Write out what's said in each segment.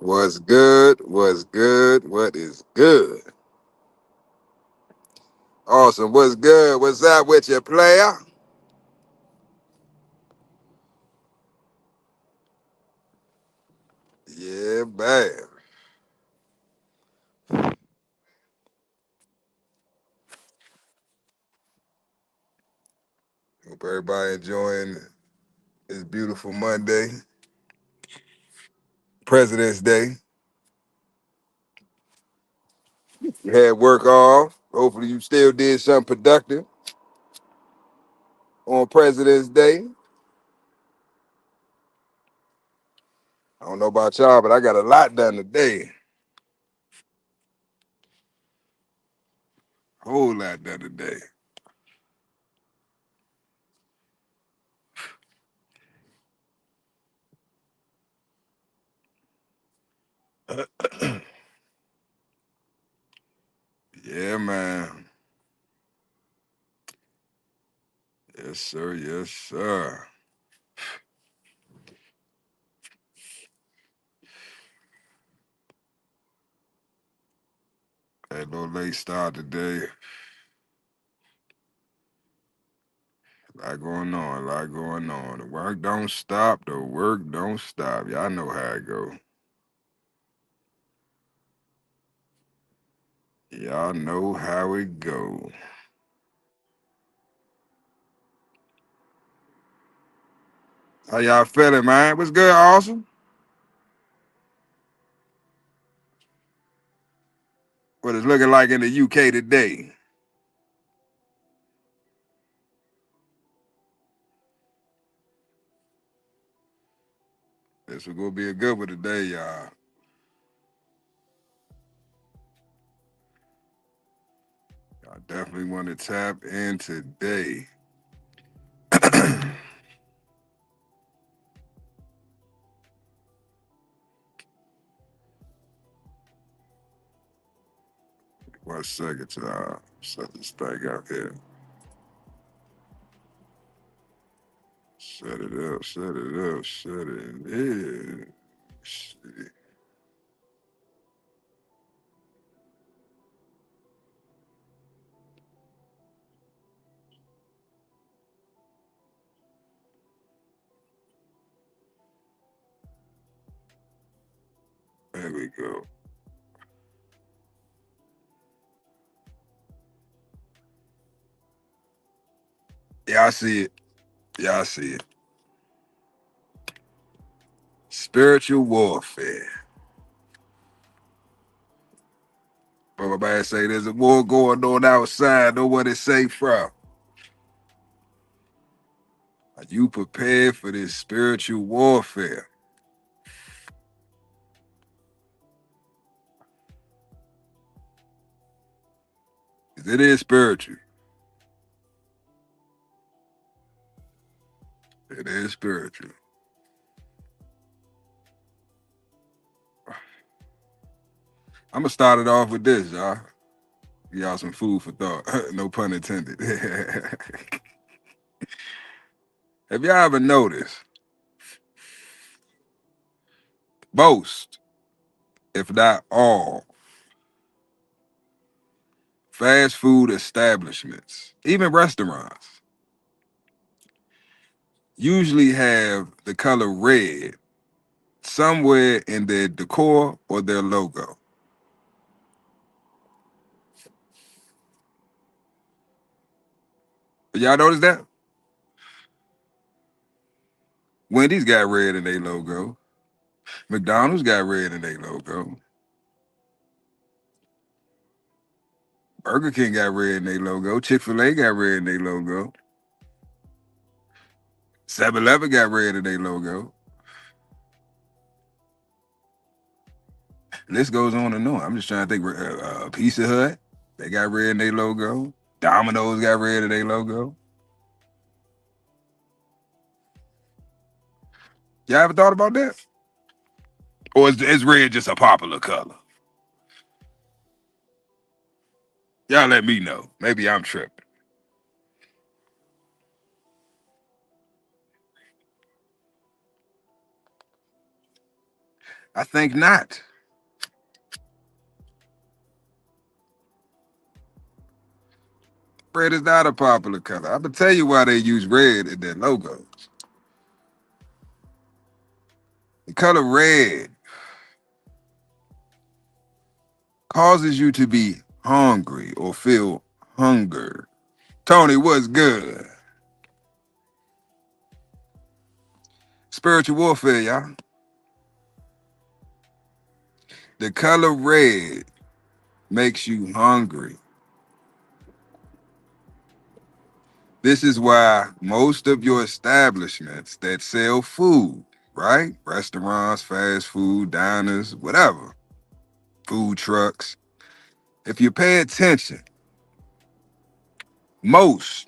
What's good? What's good? What is good? Awesome. What's good? What's up with your player? Yeah, man. Hope everybody enjoying this beautiful Monday, President's Day. You had work off. Hopefully you still did something productive on President's Day. I don't know about y'all, but I got a lot done today. Whole lot done today. Yeah, man. Yes, sir. Yes, sir. Had a little late start today. A lot going on, a lot going on. The work don't stop, the work don't stop. Y'all know how it go. Y'all know how it go. How y'all feeling, man? What's good, awesome? What it's looking like in the UK today? This is gonna be a good one today, y'all. Y'all definitely want to tap in today. One second, y'all. Set this thing up here. Set it up, set it up, set it in. Shit. There we go. Yeah, I see it. Yeah, I see it. Spiritual warfare. But my man say there's a war going on outside. Know what it say from. Are you prepared for this spiritual warfare? 'Cause it is spiritual. It is spiritual. I'm gonna start it off with this, y'all. Give y'all some food for thought. No pun intended. Have y'all ever noticed most, if not all, fast food establishments, even restaurants, usually have the color red somewhere in their decor or their logo? Y'all notice that? Wendy's got red in their logo. McDonald's got red in their logo. Burger King got red in their logo. Chick-fil-A got red in their logo. 7-Eleven got red in their logo. List goes on and on. I'm just trying to think. Pizza Hut, they got red in their logo. Domino's got red in their logo. Y'all ever thought about that? Or is red just a popular color? Y'all let me know. Maybe I'm tripping. I think not. Red is not a popular color. I'm gonna tell you why they use red in their logos. The color red causes you to be hungry or feel hunger. Tony, what's good? Spiritual warfare, y'all. The color red makes you hungry. This is why most of your establishments that sell food, right? Restaurants, fast food, diners, whatever, food trucks. If you pay attention, most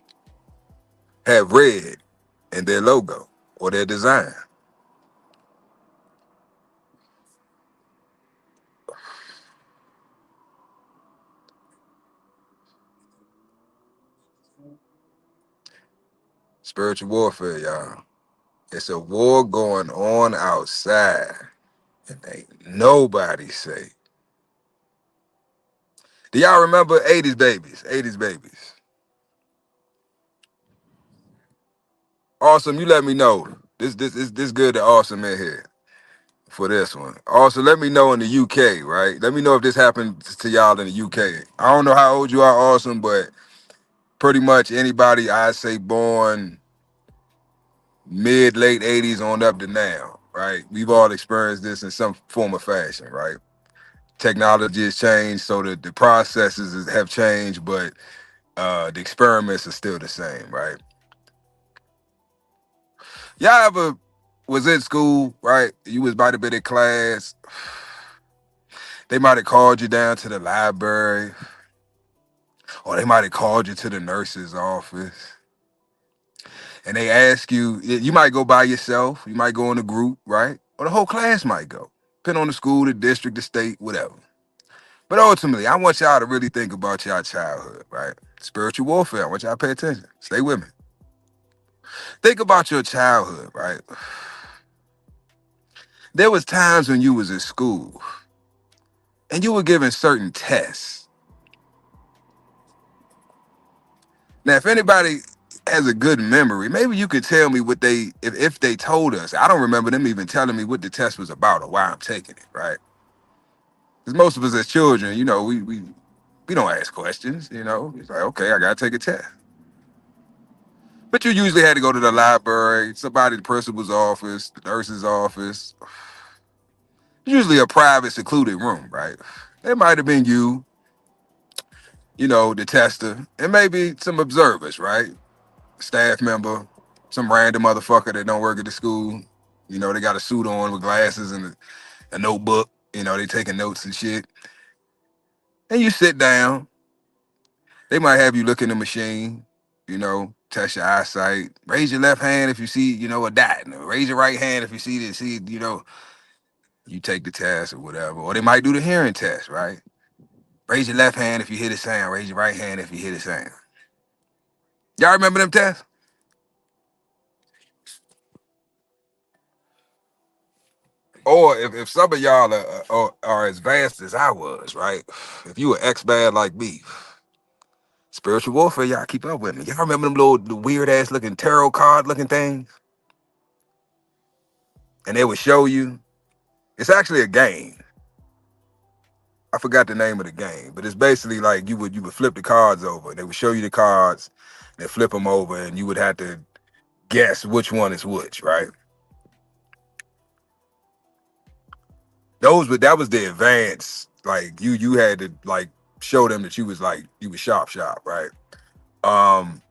have red in their logo or their design. Spiritual warfare, y'all. It's a war going on outside, and ain't nobody safe. Do y'all remember 80s babies? 80s babies. Awesome, you let me know. This good to Awesome in here for this one. Also, let me know in the UK, right? Let me know if this happened to y'all in the UK. I don't know how old you are, Awesome, but pretty much anybody I say born mid late 80s on up to now, right? We've all experienced this in some form or fashion, right? Technology has changed, so the processes have changed, but the experiments are still the same, right? Y'all ever was in school, right? You was about to be in class. They might have called you down to the library, or they might have called you to the nurse's office, and they ask you. You might go by yourself. You might go in a group, right? Or the whole class might go, depending on the school, the district, the state, whatever. But ultimately, I want y'all to really think about y'all childhood, right? Spiritual warfare. I want y'all to pay attention. Stay with me. Think about your childhood, right? There was times when you was in school and you were given certain tests. Now, if anybody has a good memory, maybe you could tell me what if they told us. I don't remember them even telling me what the test was about or why I'm taking it, right? Because most of us as children, we don't ask questions, It's like, okay, I gotta take a test. But you usually had to go to the library, the principal's office, the nurse's office, usually a private, secluded room, right? It might have been you, the tester, and maybe some observers, right? Staff member, some random motherfucker that don't work at the school. They got a suit on with glasses and a notebook. They taking notes and shit. And you sit down. They might have you look in the machine, test your eyesight. Raise your left hand if you see, a dot. Raise your right hand if you you take the test or whatever. Or they might do the hearing test, right? Raise your left hand if you hear the sound. Raise your right hand if you hear the sound. Y'all remember them tests? Or if some of y'all are as vast as I was, right? If you were ex-bad like me, spiritual warfare, y'all keep up with me. Y'all remember them the weird ass looking tarot card looking things? And they would show you. It's actually a game. I forgot the name of the game, but it's basically like you would flip the cards over. They would show you the cards, they flip them over, and you would have to guess which one is which, right? That was the advance. Like you had to like show them that you was sharp, right? Um,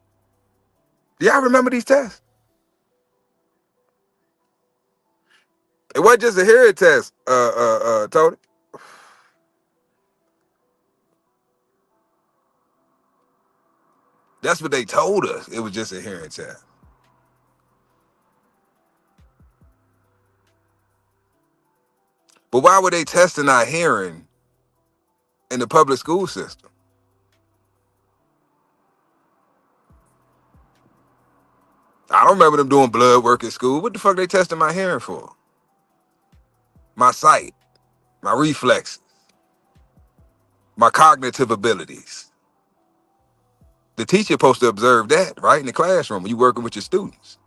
do y'all remember these tests? It wasn't just a hearing test, Tony. That's what they told us. It was just a hearing test. But why were they testing our hearing in the public school system? I don't remember them doing blood work at school. What the fuck they testing my hearing for? my sight, my reflexes, my cognitive abilities. The teacher supposed to observe that, right, in the classroom when you working with your students.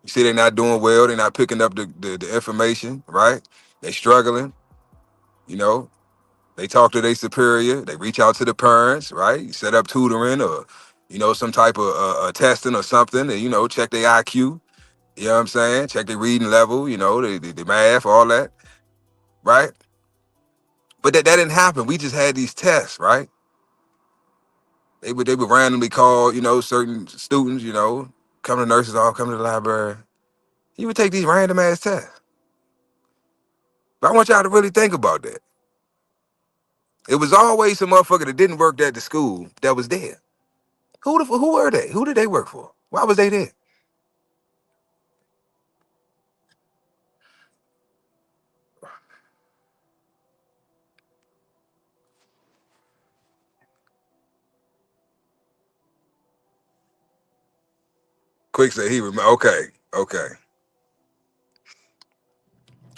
You see they're not doing well, they're not picking up the information, right? They struggling, you know. They talk to their superior, they reach out to the parents, right? You set up tutoring or, some type of testing or something, and, check their IQ, you know what I'm saying? Check their reading level, the math, all that, right? But that didn't happen. We just had these tests, right? They would randomly call, certain students, come to the nurse's office, come to the library. You would take these random ass tests. But I want y'all to really think about that. It was always some motherfucker that didn't work at the school that was there. Who were they? Who did they work for? Why was they there? Quick said he remember. Okay, okay.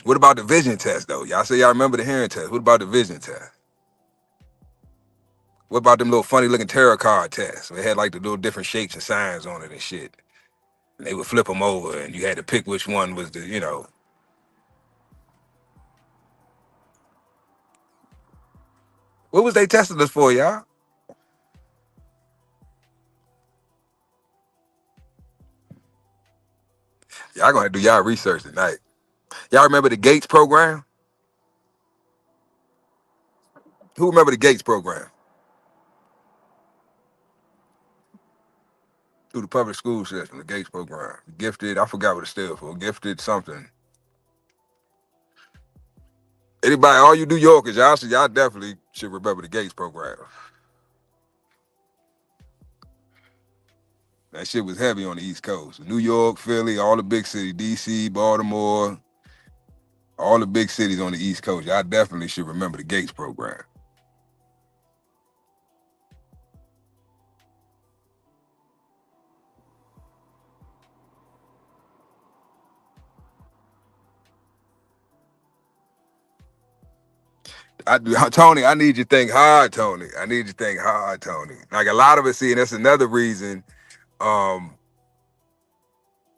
What about the vision test though? Y'all say y'all remember the hearing test. What about the vision test? What about them little funny looking tarot card tests? They had like the little different shapes and signs on it and shit. And they would flip them over and you had to pick which one was the. What was they testing us for, y'all? Y'all gonna have to do y'all research tonight. Y'all remember the Gates program? Who remember the Gates program? Through the public school system, the Gates program. Gifted, I forgot what it stood for. Gifted something. Anybody, all you New Yorkers, y'all definitely should remember the Gates program. That shit was heavy on the East Coast. New York, Philly, all the big cities, DC, Baltimore, all the big cities on the East Coast. Y'all definitely should remember the Gates program. Tony, I need you to think hard, Tony. I need you to think hard, Tony. Like a lot of us see, and that's another reason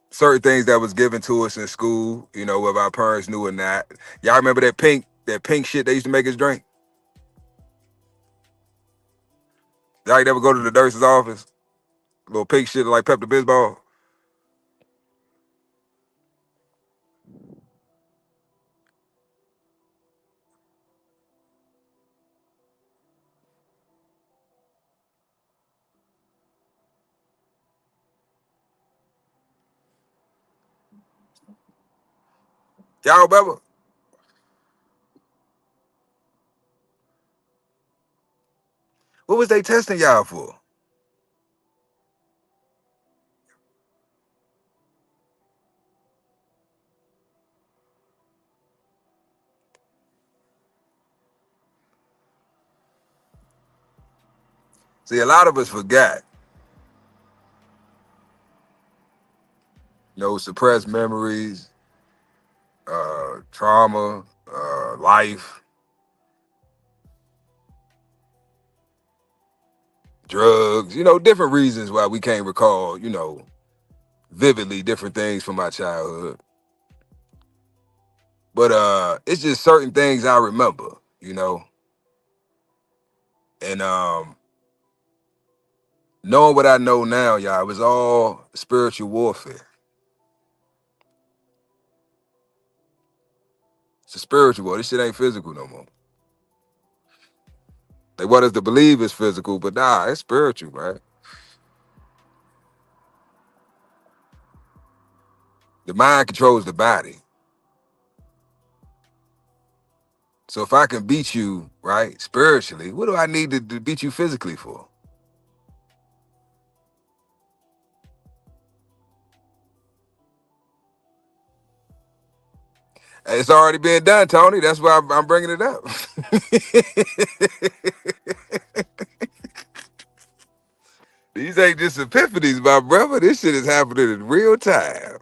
certain things that was given to us in school, whether our parents knew or not. Y'all remember that pink shit they used to make us drink? Y'all ain't never go to the nurse's office? Little pink shit like Pepto Bismol? Y'all remember? What was they testing y'all for? See, a lot of us forgot. Suppressed memories, trauma, life, drugs, different reasons why we can't recall, vividly different things from our childhood. But it's just certain things I remember. And knowing what I know now, y'all, it was all spiritual warfare. It's a spiritual war. This shit ain't physical no more. They want us to believe it's physical, but nah, it's spiritual, man. The mind controls the body. So if I can beat you, right, spiritually, what do I need to beat you physically for? It's already been done, Tony. That's why I'm bringing it up. These ain't just epiphanies, my brother. This shit is happening in real time.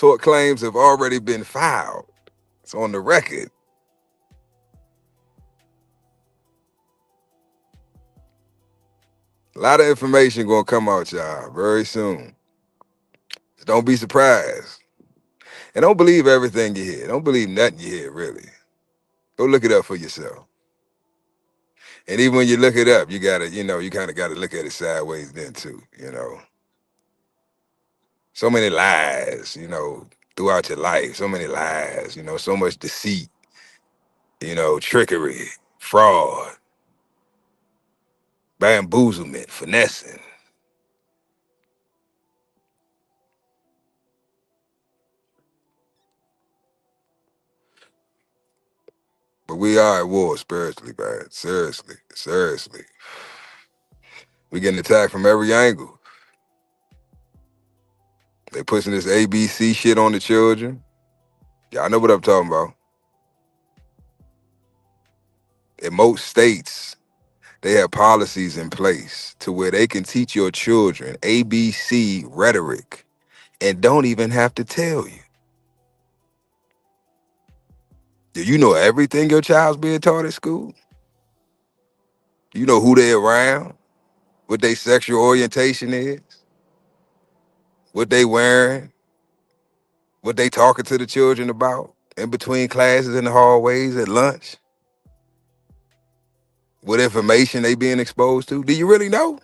Tort claims have already been filed. It's on the record. A lot of information gonna come out, y'all, very soon. So don't be surprised. And don't believe everything you hear. Don't believe nothing you hear, really. Go look it up for yourself. And even when you look it up, you gotta, you kind of gotta look at it sideways then too, So many lies, throughout your life. So many lies, so much deceit, trickery, fraud, bamboozlement, finessing. But we are at war spiritually, man. Seriously, seriously. We getting attacked from every angle. They pushing this ABC shit on the children. Y'all know what I'm talking about. In most states, they have policies in place to where they can teach your children ABC rhetoric and don't even have to tell you. Do you know everything your child's being taught at school? You know who they around, what their sexual orientation is, what they wearing, what they talking to the children about in between classes in the hallways at lunch, what information they being exposed to. Do you really know?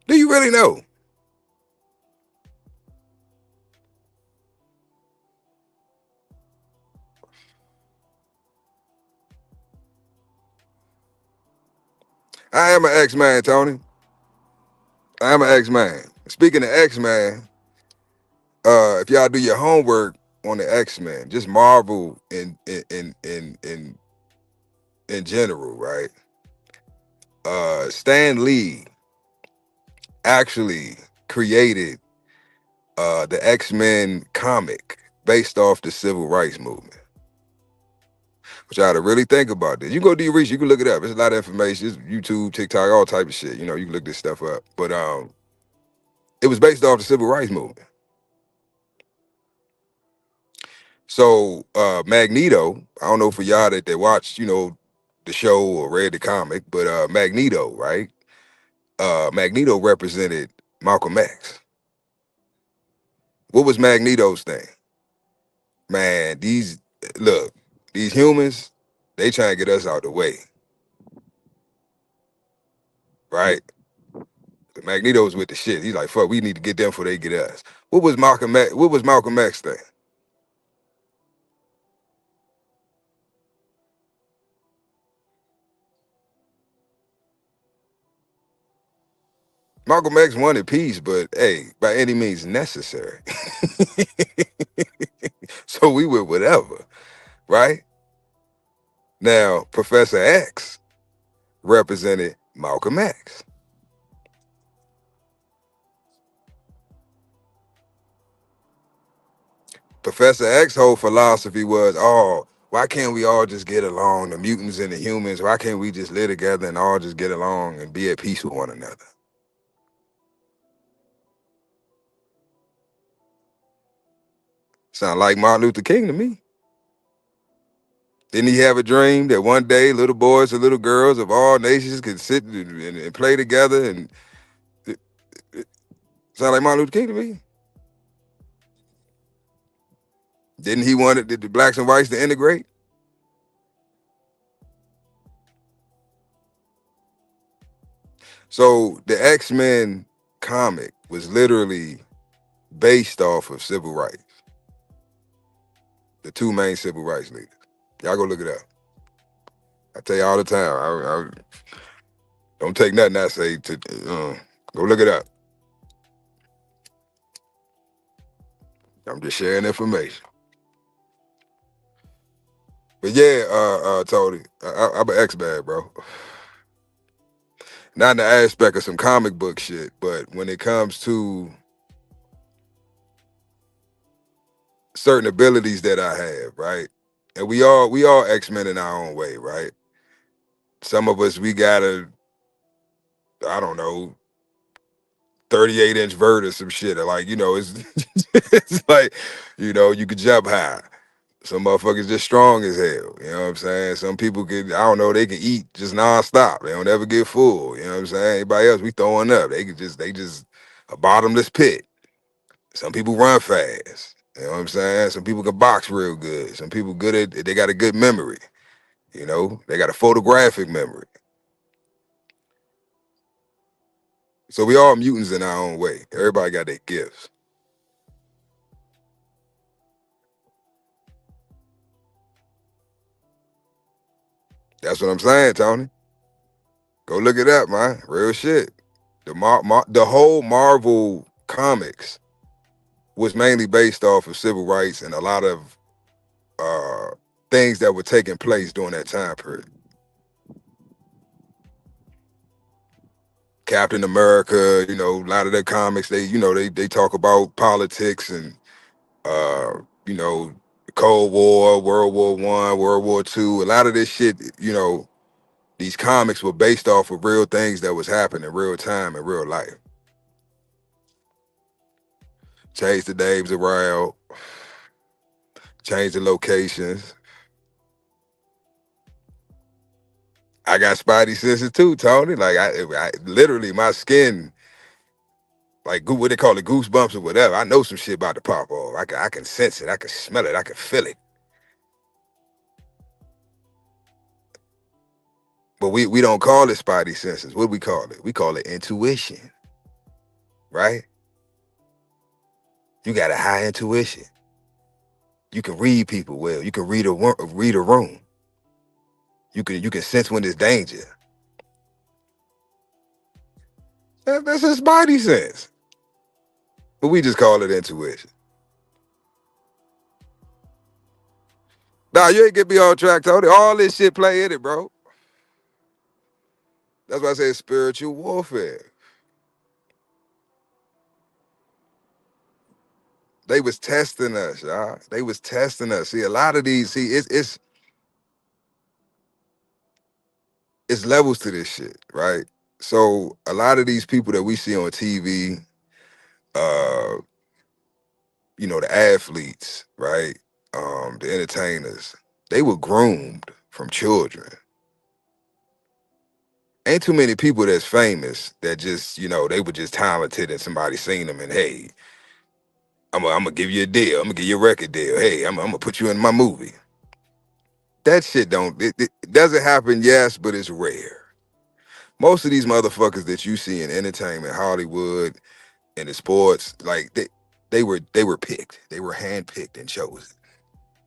Do you really know? I am an X-Man, Tony. I am an X-Man. Speaking of X-Man, if y'all do your homework on the X-Men, just Marvel in general, right? Stan Lee actually created the X-Men comic based off the civil rights movement. Which I had to really think about this. You go do your research, you can look it up. There's a lot of information. It's YouTube, TikTok, all type of shit. You can look this stuff up. But it was based off the civil rights movement. So Magneto, I don't know for y'all that watched, the show or read the comic, but Magneto, right? Magneto represented Malcolm X. What was Magneto's thing? Man, these humans, they trying to get us out the way, right? Magneto's with the shit. He's like, fuck, we need to get them before they get us. What was Malcolm X thing? Malcolm X wanted peace, but hey, by any means necessary. So we went whatever, right? Now, Professor X represented Malcolm X. Professor X's whole philosophy was, oh, why can't we all just get along, the mutants and the humans? Why can't we just live together and all just get along and be at peace with one another? Sound like Martin Luther King to me. Didn't he have a dream that one day little boys and little girls of all nations could sit and play together? And it, it sound like Martin Luther King to me. Didn't he want the blacks and whites to integrate? So the X-Men comic was literally based off of civil rights, the two main civil rights leaders. Y'all go look it up. I tell you all the time, I don't take nothing I say to go look it up. I'm just sharing information. But yeah, Tony, I'm an X-Man, bro. Not in the aspect of some comic book shit, but when it comes to certain abilities that I have, right? And we all X-Men in our own way, right? Some of us we gotta, I don't know, 38-inch vert or some shit. Or like, it's it's like, you could jump high. Some motherfuckers just strong as hell. You know what I'm saying? Some people I don't know, they can eat just nonstop. They don't ever get full. You know what I'm saying? Everybody else, we throwing up. They just a bottomless pit. Some people run fast. You know what I'm saying? Some people can box real good. Some people they got a good memory. They got a photographic memory. So we all mutants in our own way. Everybody got their gifts. That's what I'm saying, Tony. Go look it up, man. Real shit. The whole Marvel comics was mainly based off of civil rights and a lot of uh, things that were taking place during that time period. Captain America, a lot of their comics, they talk about politics and uh, you know, Cold War, World War One, World War Two. A lot of this shit, these comics were based off of real things that was happening in real time in real life. Change the names around, change the locations. I got spidey senses too, Tony. Like I literally my skin, like what they call it, goosebumps or whatever. I know some shit about to pop off. I can sense it. I can smell it. I can feel it. But we don't call it spidey senses. What do we call it? We call it intuition, right? You got a high intuition. You can read people well. You can read a room. You can sense when there's danger. That's a spidey sense. But we just call it intuition. Nah, you ain't get me on track, Tony. All this shit play in it, bro. That's why I say spiritual warfare. They was testing us, y'all. They was testing us. See, a lot of these, it's levels to this shit, right? So a lot of these people that we see on TV, uh, the athletes, right? The entertainers, they were groomed from children. Ain't too many people that's famous that just, they were just talented and somebody seen them and hey, I'm gonna give you a deal. I'm gonna give you a record deal. Hey, I'm gonna put you in my movie. That shit it doesn't happen, yes, but it's rare. Most of these motherfuckers that you see in entertainment, Hollywood, and the sports, like they were picked. They were handpicked and chosen.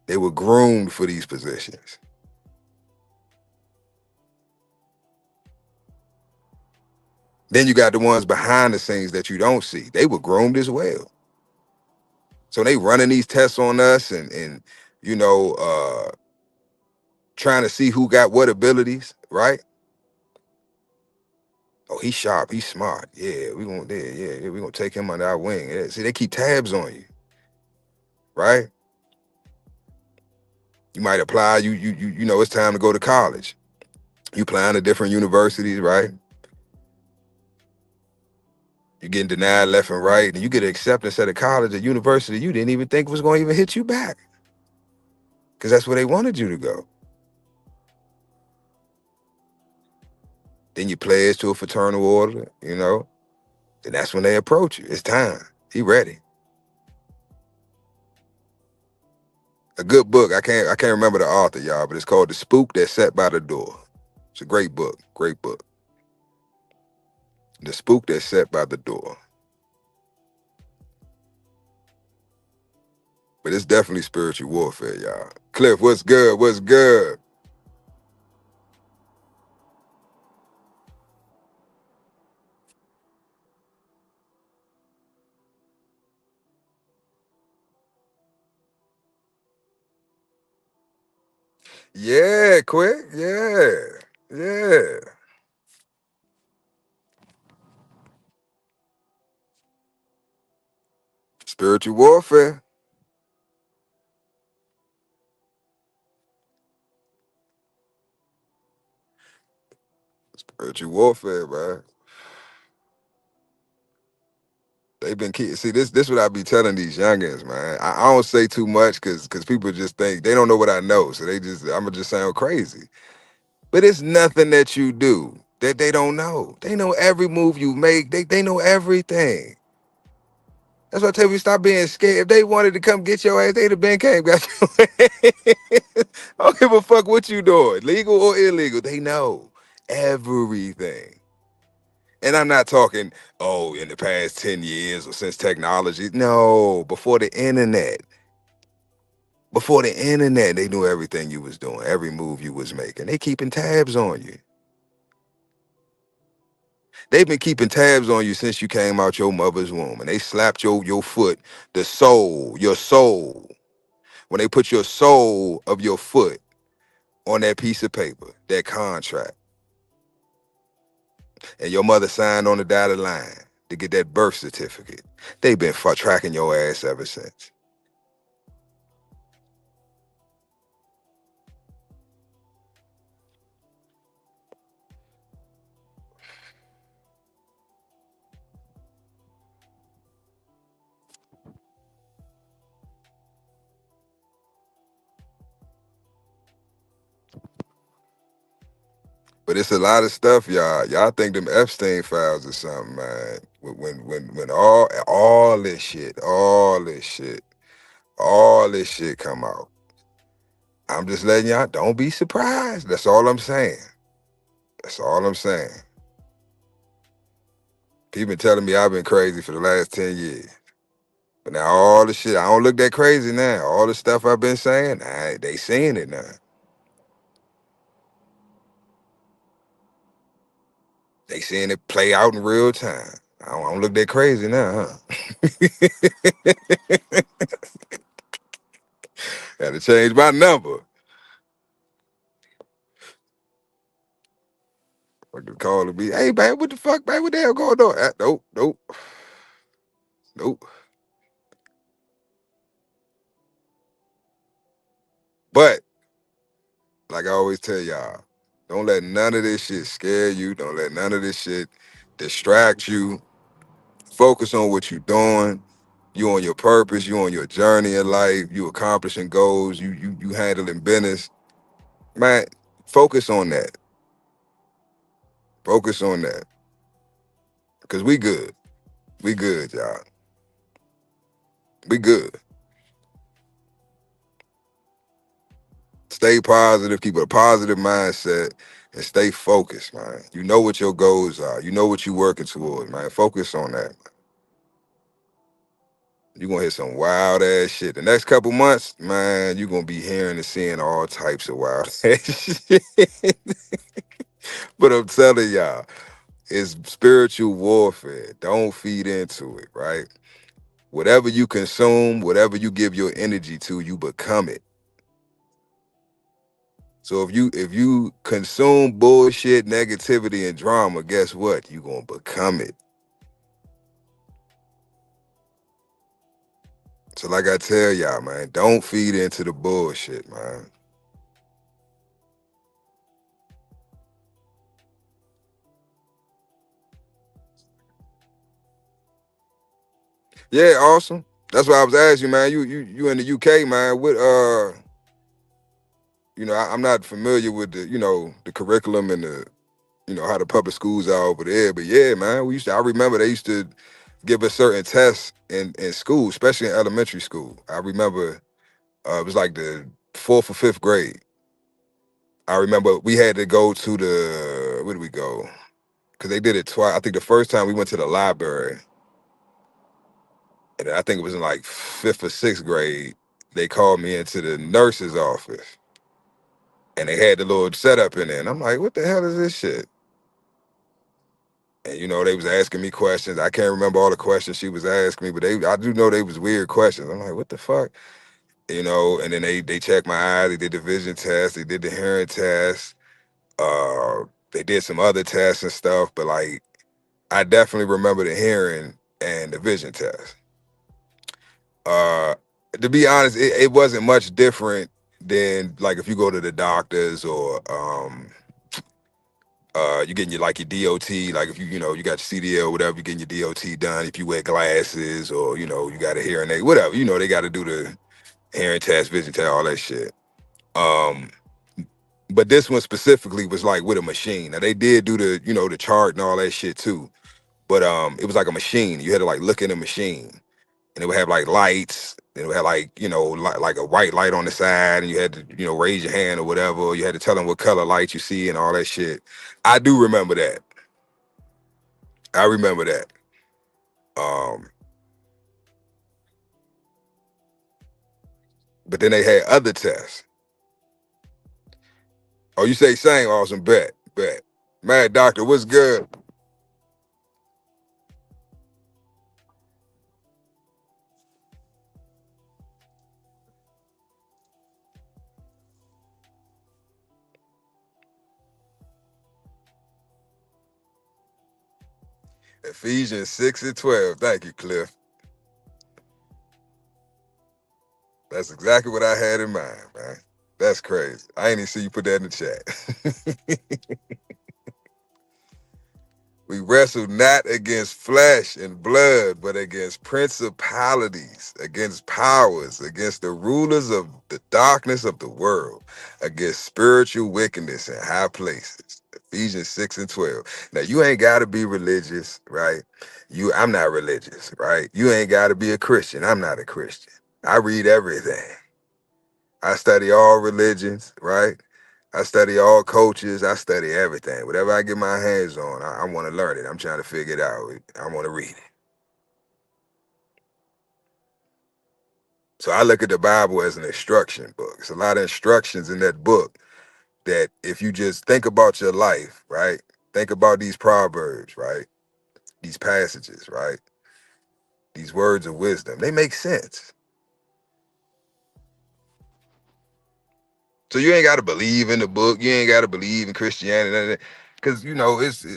They were groomed for these positions. Then you got the ones behind the scenes that you don't see. They were groomed as well. So they running these tests on us and you know, uh trying to see who got what abilities, right? Oh, he's sharp, he's smart. Yeah, we gonna take him under our wing. Yeah, see, they keep tabs on you, right? You might apply, it's time to go to college. You applying to different universities, right? You're getting denied left and right, and you get acceptance at a college, a university you didn't even think was gonna even hit you back. Because that's where they wanted you to go. Then you pledge to a fraternal order, and that's when they approach you. It's time. He ready. A good book. I can't remember the author, y'all, but it's called The Spook That Sat by the Door. It's a great book. Great book. The Spook That Sat by the Door. But it's definitely spiritual warfare, y'all. Cliff, what's good? What's good? Yeah, quick. Yeah. Yeah. Spiritual warfare. Spiritual warfare, man. They've been see this what I be telling these youngins, man. I don't say too much because people just think they don't know what I know, so I'ma just sound crazy. But it's nothing that you do that they don't know. They know every move you make. They know everything. That's why I tell you, stop being scared. If they wanted to come get your ass, they'd have been came got your ass. I don't give a fuck what you doing, legal or illegal. They know everything. And I'm not talking, oh, in the past 10 years or since technology. No, before the internet. Before the internet, they knew everything you was doing, every move you was making. They keeping tabs on you. They've been keeping tabs on you since you came out your mother's womb. And they slapped your foot, the soul, your soul. When they put your sole of your foot on that piece of paper, that contract, and your mother signed on the dotted line to get that birth certificate, they've been tracking your ass ever since. But it's a lot of stuff, y'all. Y'all think them Epstein files or something, man. When all this shit, all this shit come out. I'm just letting y'all, don't be surprised. That's all I'm saying. That's all I'm saying. People been telling me I've been crazy for the last 10 years. But now all the shit, I don't look that crazy now. All the stuff I've been saying, they seeing it now. They seeing it play out in real time. I don't look that crazy now, huh? Had to change my number. Fucking calling me, hey man, what the fuck, man? What the hell going on? Nope. But like I always tell y'all, don't let none of this shit scare you. Don't let none of this shit distract you. Focus on what you're doing. You on your purpose. You on your journey in life. You accomplishing goals. You handling business. Man, focus on that. Focus on that. Cause we good. We good, y'all. We good. Stay positive. Keep a positive mindset and stay focused, man. You know what your goals are. You know what you're working towards, man. Focus on that. You're gonna hear some wild ass shit. The next couple months, man, you're gonna be hearing and seeing all types of wild ass shit. But I'm telling y'all, it's spiritual warfare. Don't feed into it, right? Whatever you consume, whatever you give your energy to, you become it. So if you consume bullshit, negativity, and drama, guess what? You're gonna become it. So like I tell y'all, man, don't feed into the bullshit, man. Yeah, awesome. That's why I was asking you, man. You in the UK, man. What I'm not familiar with the curriculum and the how the public schools are over there. But yeah, man, I remember they used to give us certain tests in school, especially in elementary school. I remember it was like the fourth or fifth grade. I remember we had to go to where did we go? Because they did it twice. I think the first time we went to the library, and I think it was in like fifth or sixth grade. They called me into the nurse's office, and they had the little setup in there. And I'm like, what the hell is this shit? And they was asking me questions. I can't remember all the questions she was asking me, but I do know they was weird questions. I'm like, what the fuck? And then they checked my eyes, they did the vision test, they did the hearing test, they did some other tests and stuff, but like I definitely remember the hearing and the vision test. Uh to be honest, it wasn't much different than like if you go to the doctors or You getting your like your DOT, like if you know you got your CDL, whatever, you getting your DOT done. If you wear glasses or you got a hearing aid, whatever, they got to do the hearing test, vision test, all that shit. Um, but this one specifically was like with a machine. Now they did do the chart and all that shit too, but it was like a machine. You had to like look in a machine, and it would have like lights. And it would have like like a white light on the side, and you had to raise your hand or whatever. You had to tell them what color light you see and all that shit. I do remember that. I remember that. Um, but then they had other tests. Oh, you say same? Awesome, bet. Mad Doctor, what's good? Ephesians 6:12. Thank you, Cliff. That's exactly what I had in mind, man. That's crazy. I ain't even see you put that in the chat. We wrestle not against flesh and blood, but against principalities, against powers, against the rulers of the darkness of the world, against spiritual wickedness in high places. Ephesians 6:12. Now you ain't gotta be religious, right? I'm not religious, right? You ain't gotta be a Christian. I'm not a Christian. I read everything. I study all religions, right? I study all cultures. I study everything. Whatever I get my hands on, I want to learn it. I'm trying to figure it out. I want to read it. So I look at the Bible as an instruction book. It's a lot of instructions in that book that if you just think about your life, right? Think about these proverbs, right? These passages, right? These words of wisdom. They make sense. So you ain't got to believe in the book. You ain't got to believe in Christianity, because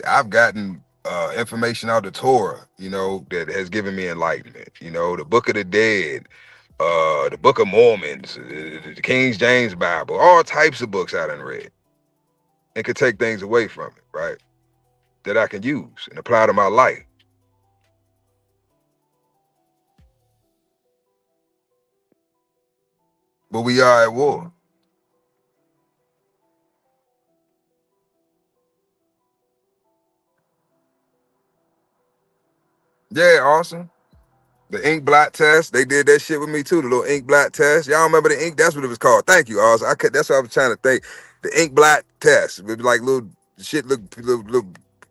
I've gotten information out of Torah, that has given me enlightenment. The Book of the Dead, the Book of Mormons, the King James Bible, all types of books I done read, and could take things away from it, right? That I can use and apply to my life. But we are at war. Yeah, awesome. The ink blot test, they did that shit with me too. The little ink blot test. Y'all remember the ink? That's what it was called. Thank you, Oz. That's what I was trying to think. The ink blot test. It would be like little shit look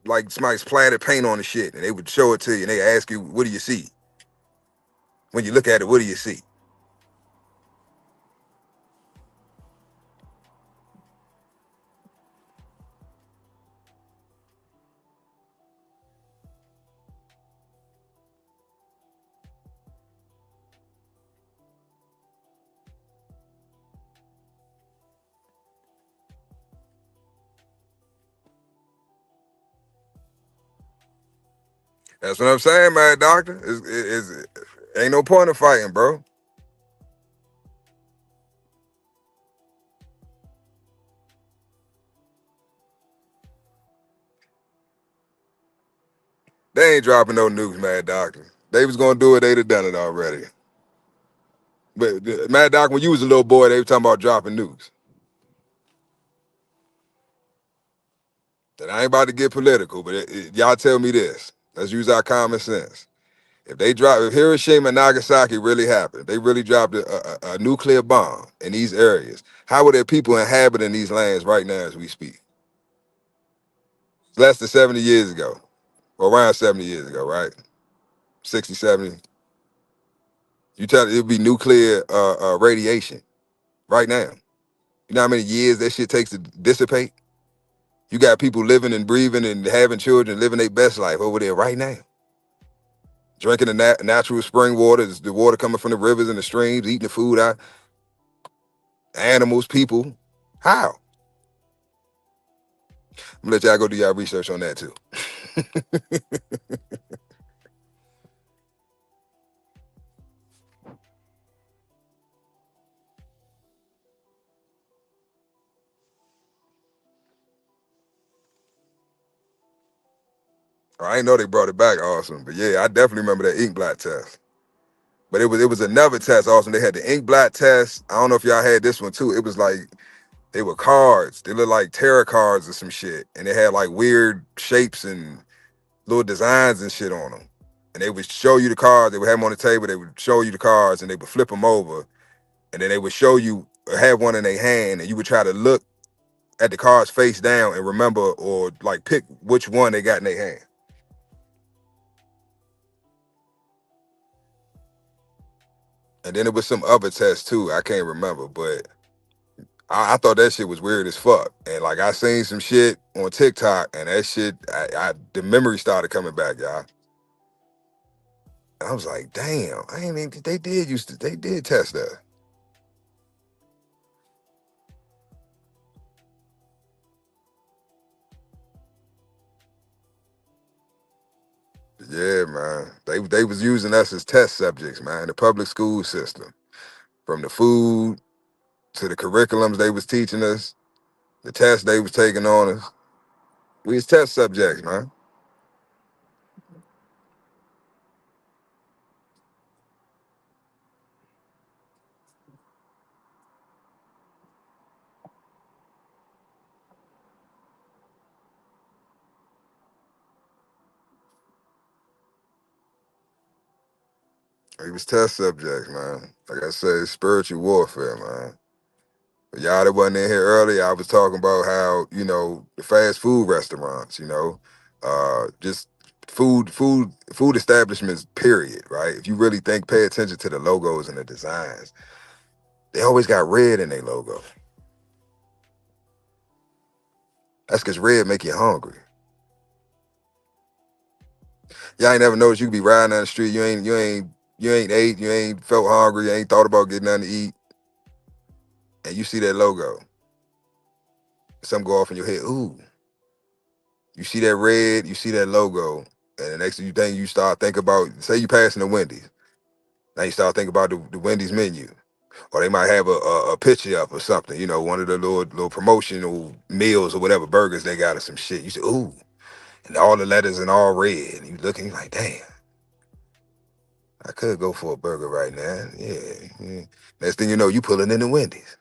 like somebody splattered paint on the shit. And they would show it to you and they ask you, what do you see? When you look at it, what do you see? That's what I'm saying, man, doctor. Ain't no point of fighting, bro. They ain't dropping no nukes, Mad Doctor. They was gonna do it, they'd have done it already. But Mad Doctor, when you was a little boy, they were talking about dropping nukes. And I ain't about to get political, but y'all tell me this. Let's use our common sense. If Hiroshima and Nagasaki really happened, they really dropped a nuclear bomb in these areas, how were there people inhabiting these lands right now as we speak? It's less than 70 years ago, or around 70 years ago, right? 60, 70. You tell it would be nuclear radiation right now. You know how many years that shit takes to dissipate? You got people living and breathing and having children, living their best life over there right now. Drinking the natural spring water, the water coming from the rivers and the streams, eating the food out, animals, people. How? I'm gonna let y'all go do y'all research on that too. I didn't know they brought it back, awesome. But yeah, I definitely remember that ink blot test. But it was another test, awesome. They had the ink blot test. I don't know if y'all had this one too. It was like they were cards. They looked like tarot cards or some shit, and they had like weird shapes and little designs and shit on them. And they would show you the cards. They would have them on the table. They would show you the cards, and they would flip them over, and then they would show you have one in their hand, and you would try to look at the cards face down and remember or like pick which one they got in their hand. And then it was some other tests too. I can't remember, but I thought that shit was weird as fuck. And like I seen some shit on TikTok, and that shit, the memory started coming back, y'all. And I was like, damn, I ain't even, they did test that. Yeah, man. They was using us as test subjects, man. The public school system, from the food to the curriculums they was teaching us, the tests they was taking on us. We was test subjects, man. We was test subjects, man. Like I said, spiritual warfare, man. But y'all that wasn't in here earlier, I was talking about how, the fast food restaurants, just food establishments, period, right? If you really pay attention to the logos and the designs, they always got red in their logo. That's because red make you hungry. Y'all ain't never noticed you could be riding down the street, you ain't ate, you ain't felt hungry, you ain't thought about getting nothing to eat, and you see that logo. Something go off in your head, ooh. You see that red, you see that logo, and the next thing you think, you start thinking about, say you passing the Wendy's. Now you start thinking about the Wendy's menu. Or they might have a picture up or something, one of the little promotional meals or whatever, burgers they got or some shit. You say, ooh, and all the letters in all red. And you looking, you like, damn, I could go for a burger right now. Yeah. Yeah. Next thing you know, you pulling in the Wendy's.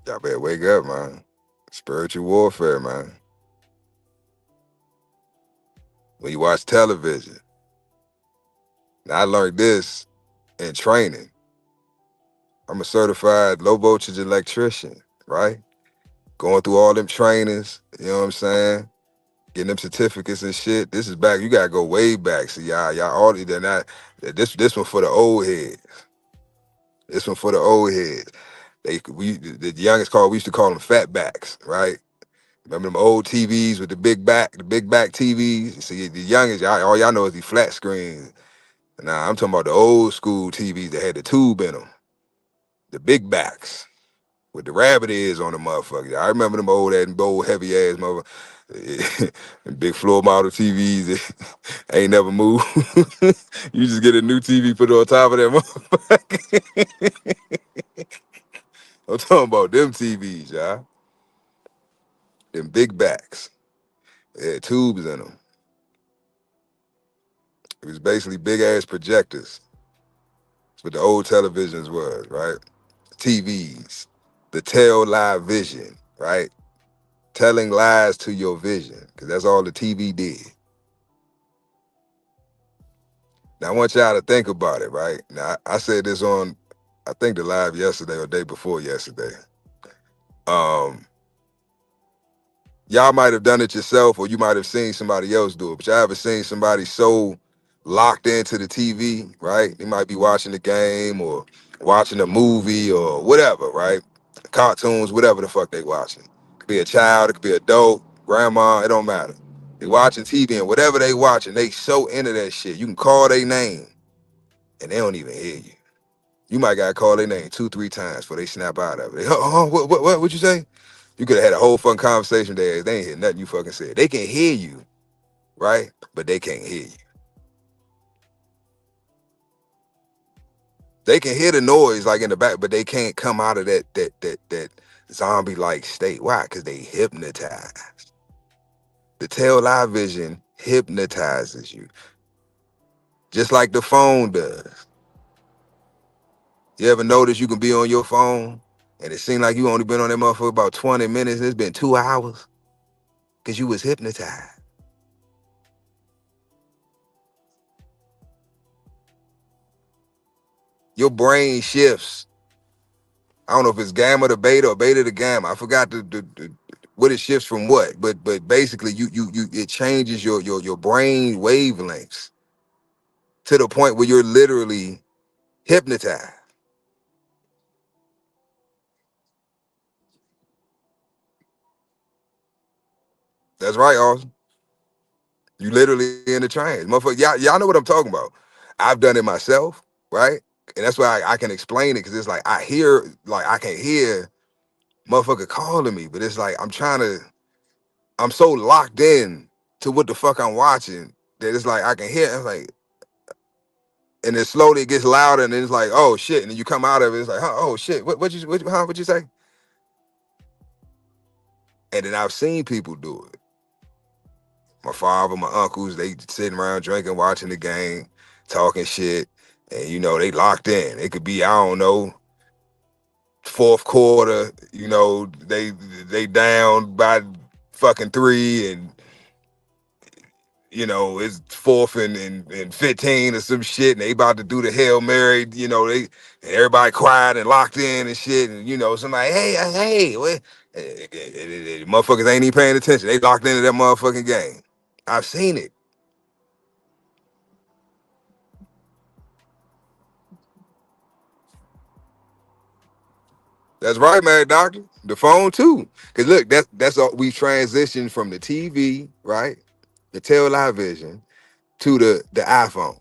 Y'all better wake up, man. Spiritual warfare, man. When you watch television. Now, I learned this in training. I'm a certified low voltage electrician, right? Going through all them trainings, you know what I'm saying? Getting them certificates and shit. This is back, you gotta go way back. See, y'all all they're not this one for the old heads. This one for the old heads. The youngest we used to call them fatbacks, right? Remember them old TVs with the big back TVs? See, the youngest, all y'all know is the flat screens. Nah, I'm talking about the old school TVs that had the tube in them, the big backs with the rabbit ears on the motherfucker. I remember them old heavy ass motherfucker, big floor model TVs that ain't never moved. You just get a new TV, put it on top of that motherfucker. I'm talking about them TVs, y'all. Them big backs. They had tubes in them. It was basically big ass projectors. That's what the old televisions was, right? TVs. The tell live vision, right? Telling lies to your vision, because that's all the TV did. Now I want y'all to think about it, right? Now I said this on, I think the live yesterday or day before yesterday. Um, y'all might have done it yourself, or you might have seen somebody else do it. But y'all ever seen somebody so locked into the TV, right? They might be watching the game or watching a movie or whatever, right? Cartoons, whatever the fuck they watching. It could be a child, it could be adult, grandma, it don't matter. They watching TV and whatever they watching, they so into that shit. You can call their name and they don't even hear you. You might got to call their name 2, 3 times before they snap out of it. What you say? You could have had a whole fun conversation there. They ain't hear nothing you fucking said. They can hear you, right? But they can't hear you. They can hear the noise like in the back, but they can't come out of that zombie like state. Why? Because they hypnotized. The tail eye vision hypnotizes you, just like the phone does. You ever notice you can be on your phone and it seems like you only been on that motherfucker about 20 minutes and it's been 2 hours because you was hypnotized. Your brain shifts. I don't know if it's gamma to beta or beta to gamma. I forgot what it shifts from what, but basically you it changes your brain wavelengths to the point where you're literally hypnotized. That's right, Austin. You literally in the trance, motherfucker. Y'all know what I'm talking about. I've done it myself, right? And that's why I can explain it because it's like I can hear motherfucker calling me, but it's like I'm so locked in to what the fuck I'm watching that it's like I can hear. It's like, and then slowly it gets louder, and then it's like, oh shit, and then you come out of it, it's like, huh, oh shit, what you say? And then I've seen people do it. My father, my uncles, they sitting around drinking, watching the game, talking shit, and they locked in. It could be, I don't know, fourth quarter, they down by fucking three, and it's fourth and 15 or some shit, and they about to do the Hail Mary, they and everybody quiet and locked in and shit, and somebody, hey, what? Motherfuckers ain't even paying attention. They locked into that motherfucking game. I've seen it. That's right, man, doctor. The phone too. Cause look, that's all we transitioned from the TV, right? The tail light vision to the iPhone.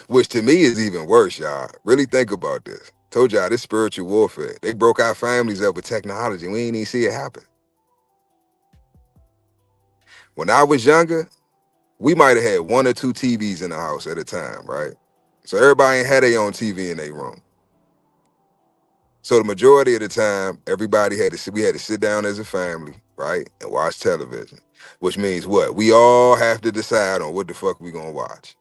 Which to me is even worse, y'all. Really think about this. Told y'all this spiritual warfare. They broke our families up with technology. We ain't even see it happen. When I was younger, we might have had one or two TVs in the house at a time, right? So everybody ain't had their own TV in their room. So the majority of the time, everybody we had to sit down as a family, right, and watch television. Which means what? We all have to decide on what the fuck we gonna watch.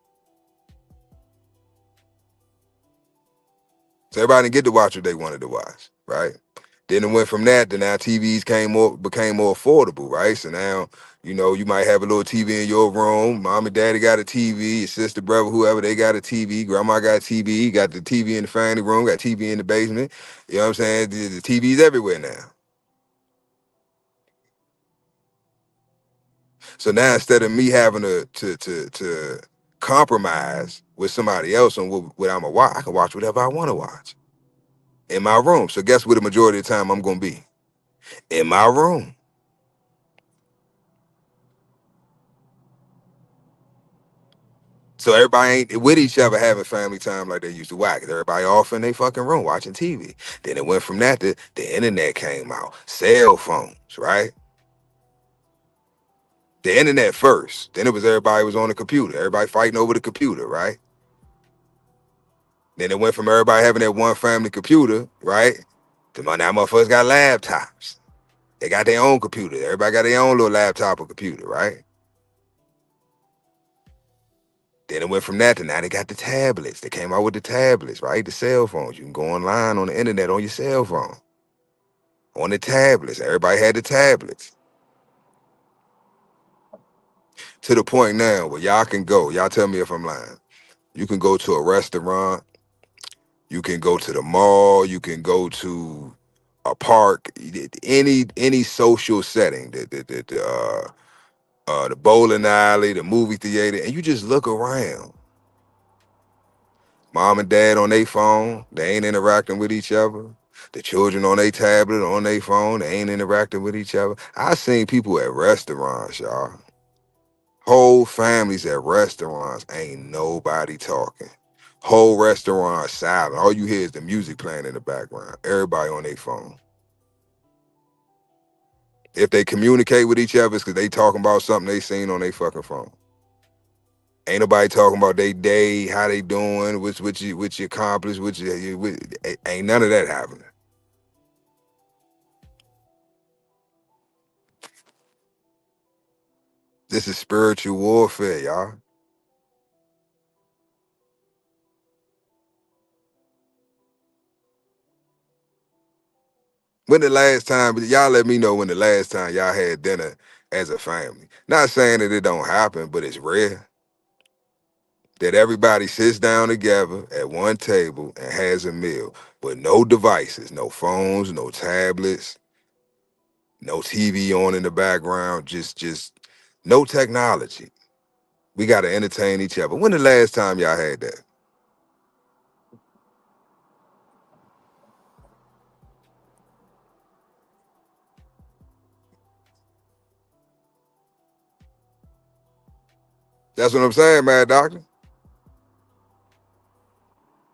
So everybody didn't get to watch what they wanted to watch, right? Then it went from that to now TVs became more affordable, right? So now, you might have a little TV in your room. Mom and daddy got a TV, your sister, brother, whoever, they got a TV. Grandma got a TV, got the TV in the family room, got TV in the basement. You know what I'm saying? The TV's everywhere now. So now instead of me having to compromise with somebody else on what I'm gonna watch, I can watch whatever I want to watch in my room. So guess what? The majority of the time I'm gonna be in my room. So everybody ain't with each other having family time like they used to. Why? 'Cause everybody off in their fucking room watching TV. Then it went from that to the internet came out, cell phones, right? The internet first. Then it was everybody was on the computer. Everybody fighting over the computer, right? Then it went from everybody having that one family computer, right? To now motherfuckers got laptops. They got their own computer. Everybody got their own little laptop or computer, right? Then it went from that to now they got the tablets. They came out with the tablets, right? The cell phones. You can go online on the internet on your cell phone. On the tablets. Everybody had the tablets. To the point now where y'all can go. Y'all tell me if I'm lying. You can go to a restaurant. You can go to the mall. You can go to a park. Any social setting. The bowling alley, the movie theater, and you just look around. Mom and dad on their phone, they ain't interacting with each other. The children on their tablet, on their phone, they ain't interacting with each other. I seen people at restaurants, y'all. Whole families at restaurants, ain't nobody talking. Whole restaurant silent. All you hear is the music playing in the background. Everybody on their phone. If they communicate with each other, it's because they talking about something they seen on their fucking phone. Ain't nobody talking about they day, how they doing, what you accomplished, ain't none of that happening. This is spiritual warfare, y'all. When the last time, y'all let me know when the last time y'all had dinner as a family. Not saying that it don't happen, but it's rare that everybody sits down together at one table and has a meal with no devices, no phones, no tablets, no TV on in the background, just no technology. We got to entertain each other. When the last time y'all had that? That's what I'm saying, man, doctor.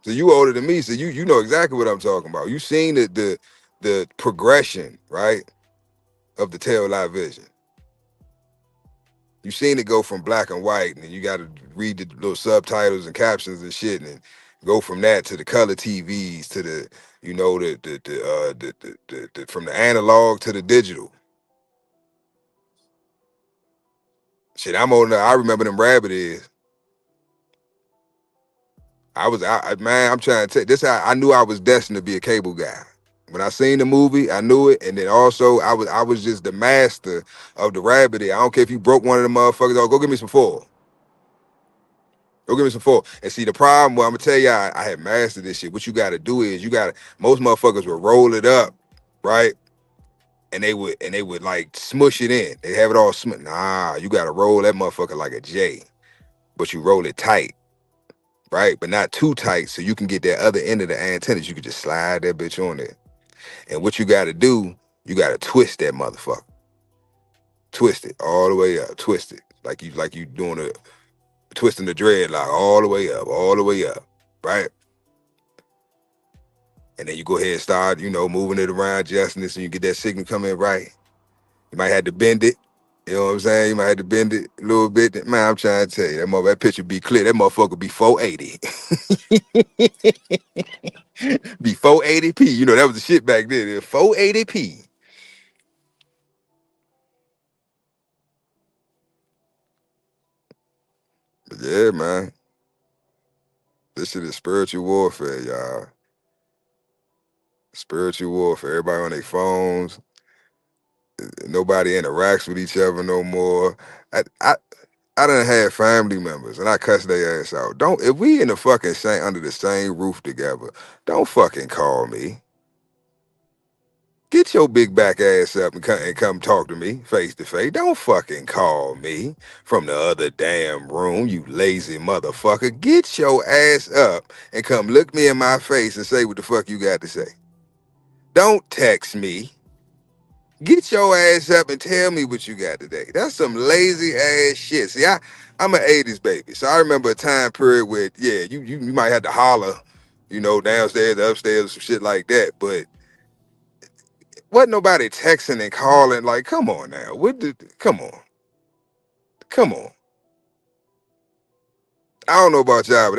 So you older than me, so you know exactly what I'm talking about. You seen the progression, right, of the tail light vision. You seen it go from black and white, and you got to read the little subtitles and captions and shit, and go from that to the color TVs to the, you know, the from the analog to the digital. Shit, I'm old enough. I remember them rabbit ears. Man, I'm trying to take this. How I knew I was destined to be a cable guy. When I seen the movie, I knew it, and then also I was just the master of the rabbit ear. I don't care if you broke one of them motherfuckers. Oh, go give me some foil. Go give me some foil. And see the problem. Well, I'm gonna tell you, I had mastered this shit. What you got to do is most motherfuckers would roll it up, right? And they would like smush it in. They have it all smush. Nah, you got to roll that motherfucker like a J, but you roll it tight, right? But not too tight, so you can get that other end of the antennas. You can just slide that bitch on there. And what you got to do, you got to twist that motherfucker. Twist it all the way up. Twist it like you doing a twisting the dreadlock all the way up, right? And then you go ahead and start, moving it around, adjusting this, and you get that signal coming right. You might have to bend it. You know what I'm saying? You might have to bend it a little bit. Man, I'm trying to tell you, that picture be clear. That motherfucker be 480. Be 480p. You know, that was the shit back then. 480p. But yeah, man. This shit is spiritual warfare, y'all. Spiritual warfare. Everybody on their phones. Nobody interacts with each other no more. I done had family members and I cuss their ass out. Don't If we in the fucking same under the same roof together, don't fucking call me. Get your big back ass up and come talk to me face to face. Don't fucking call me from the other damn room, you lazy motherfucker. Get your ass up and come look me in my face and say what the fuck you got to say. Don't text me. Get your ass up and tell me what you got today. That's some lazy ass shit. See, I'm an 80s baby. So I remember a time period where, yeah, you might have to holler, downstairs, upstairs, or some shit like that. But wasn't nobody texting and calling. Like, come on now. Come on. Come on. I don't know about y'all, but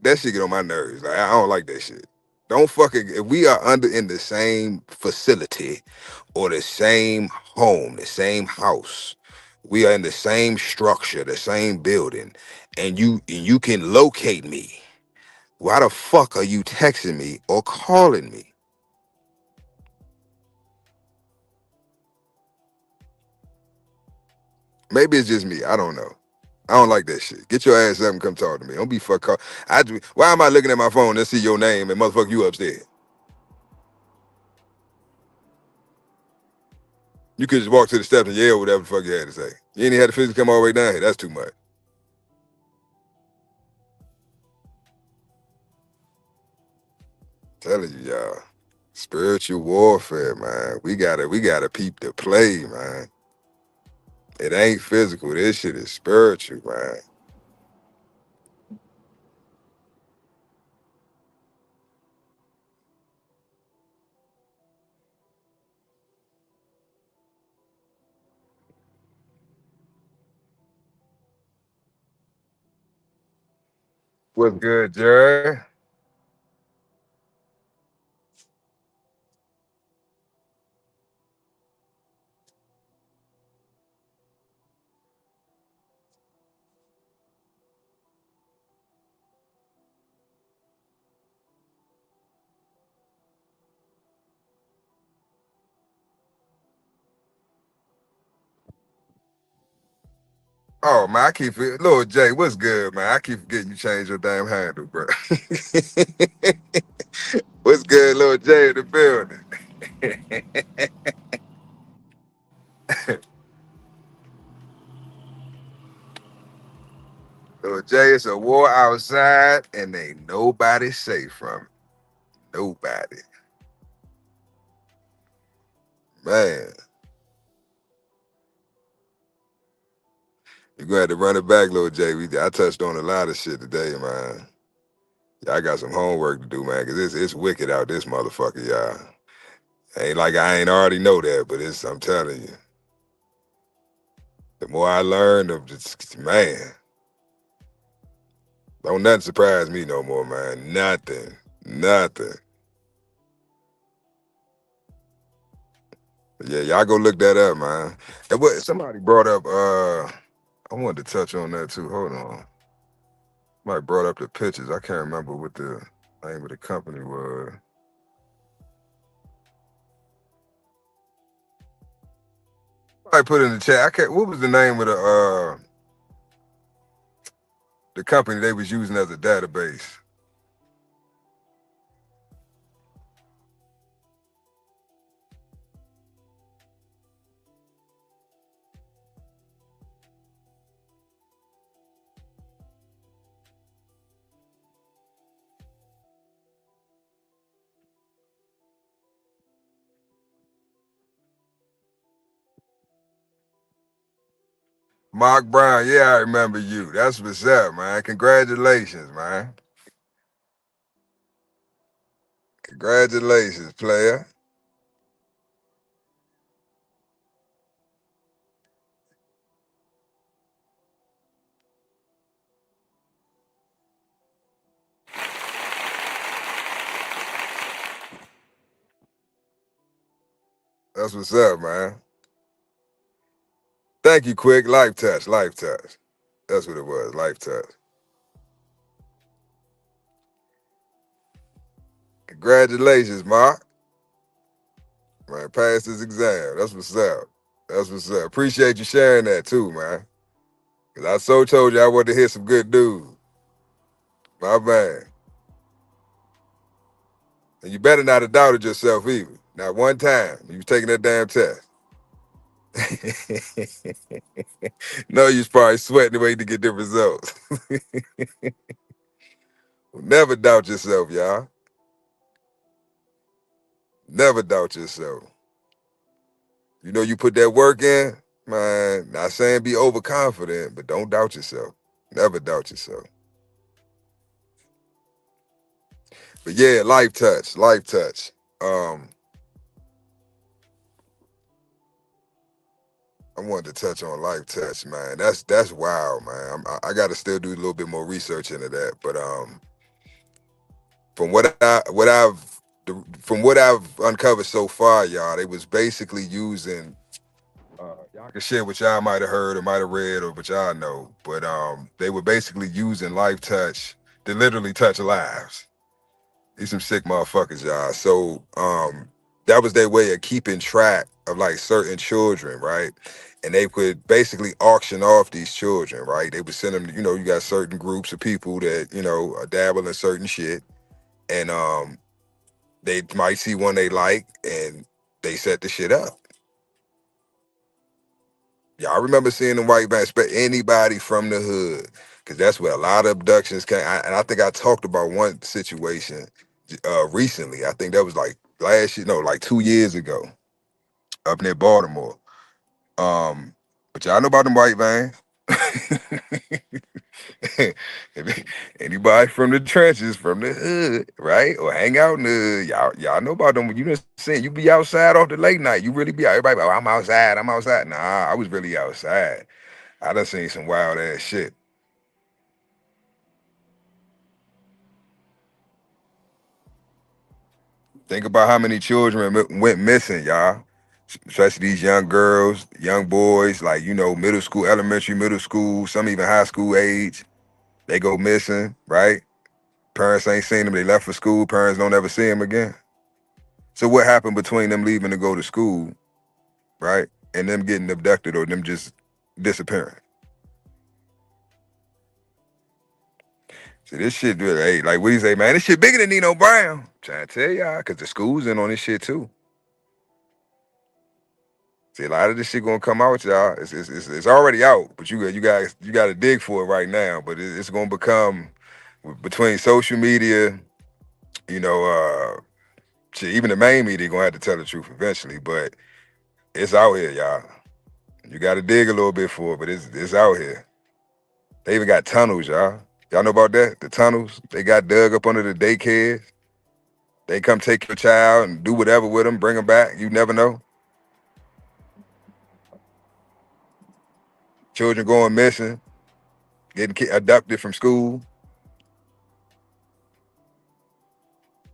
that shit get on my nerves. Like, I don't like that shit. Don't fucking, if we are in the same facility or the same home, the same house, we are in the same structure, the same building, and you can locate me. Why the fuck are you texting me or calling me? Maybe it's just me. I don't know. I don't like that shit. Get your ass up and come talk to me. Don't be fuck call. Why am I looking at my phone and see your name and motherfucker you upstairs? You could just walk to the steps and yell whatever the fuck you had to say. You ain't even had to physically come all the way down here. That's too much. Telling you, y'all. Spiritual warfare, man. We gotta peep the play, man. It ain't physical. This shit is spiritual, man. What's good, Jerry? Oh man, I keep Lord Jay, what's good, man? I keep forgetting you changed your damn handle, bro. What's good, Lord Jay in the building? Lord Jay, it's a war outside, and ain't nobody safe from it. Nobody, man. You gonna have to run it back, Lord Jay. I touched on a lot of shit today, man. Yeah, I got some homework to do, man, cause it's wicked out this motherfucker, y'all. Ain't like I ain't already know that, but I'm telling you, the more I learn, man, don't nothing surprise me no more, man. Nothing, nothing. But yeah, y'all go look that up, man. And what somebody brought up, I wanted to touch on that too. Hold on, somebody brought up the pictures. I can't remember what the name of the company was. I put it in the chat. I can't. What was the name of the company they was using as a database? Mark Brown. Yeah, I remember you. That's what's up, man. Congratulations, man. Congratulations, player. That's what's up, man. Thank you, Quick. Life touch, life touch. That's what it was, life touch. Congratulations, Mark. Man, passed his exam. That's what's up. That's what's up. Appreciate you sharing that too, man. Cause I so told you I wanted to hear some good news. My man. And you better not have doubted yourself either. Not one time. You was taking that damn test. No, you was probably sweating waiting to get the results. Never doubt yourself, y'all. Never doubt yourself. You know you put that work in, man. Not saying be overconfident, but don't doubt yourself. Never doubt yourself. But yeah, life touch, life touch. Um, I wanted to touch on life touch, man. That's wild, man. I got to still do a little bit more research into that. But from from what I've uncovered so far, y'all, they was basically using. Y'all can share what y'all might have heard or might have read or what y'all know, but they were basically using life touch to literally touch lives. These some sick motherfuckers, y'all. So that was their way of keeping track of like certain children, right? And they would basically auction off these children, right? They would send them, you got certain groups of people that, dabble in certain shit. And they might see one they like and they set the shit up. Y'all remember seeing the white man, anybody from the hood, because that's where a lot of abductions came. And I think I talked about one situation recently. I think that was like last year, no, like 2 years ago, up near Baltimore. But y'all know about them white vans. Anybody from the trenches, from the hood, right? Or hang out in the hood, y'all know about them. When you just saying you be outside off the late night, you really be out. Everybody, oh, I'm outside, I'm outside. Nah, I was really outside. I done seen some wild ass shit. Think about how many children went missing, y'all. Especially these young girls, young boys, like, middle school, elementary, middle school, some even high school age. They go missing, right? Parents ain't seen them. They left for school. Parents don't ever see them again. So what happened between them leaving to go to school, right, and them getting abducted or them just disappearing? See, this shit, hey, like what do you say, man? This shit bigger than Nino Brown. I'm trying to tell y'all, because the school's in on this shit too. See, a lot of this shit gonna come out, y'all. It's already out, but you got to dig for it right now. But it's gonna become between social media, you know, shit, even the main media gonna have to tell the truth eventually. But it's out here, y'all. You got to dig a little bit for it, but it's out here. They even got tunnels, y'all. Y'all know about that? The tunnels they got dug up under the daycare. They come take your child and do whatever with them, bring them back. You never know. Children going missing, getting abducted from school.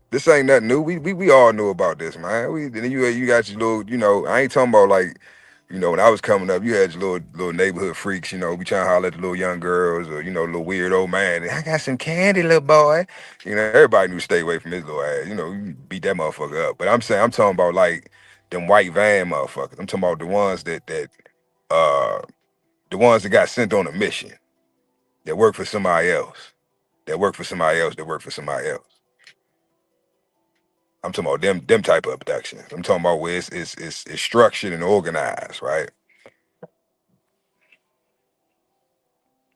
This ain't nothing new. We all knew about this, man. Then you got your little, I ain't talking about like, when I was coming up, you had your little neighborhood freaks, be trying to holler at the little young girls or, little weird old man. I got some candy, little boy. Everybody knew to stay away from his little ass. You beat that motherfucker up. But I'm talking about like them white van motherfuckers. I'm talking about uh the ones that got sent on a mission, that work for somebody else, that work for somebody else, that work for somebody else. I'm talking about them type of abductions. I'm talking about where it's structured and organized, right?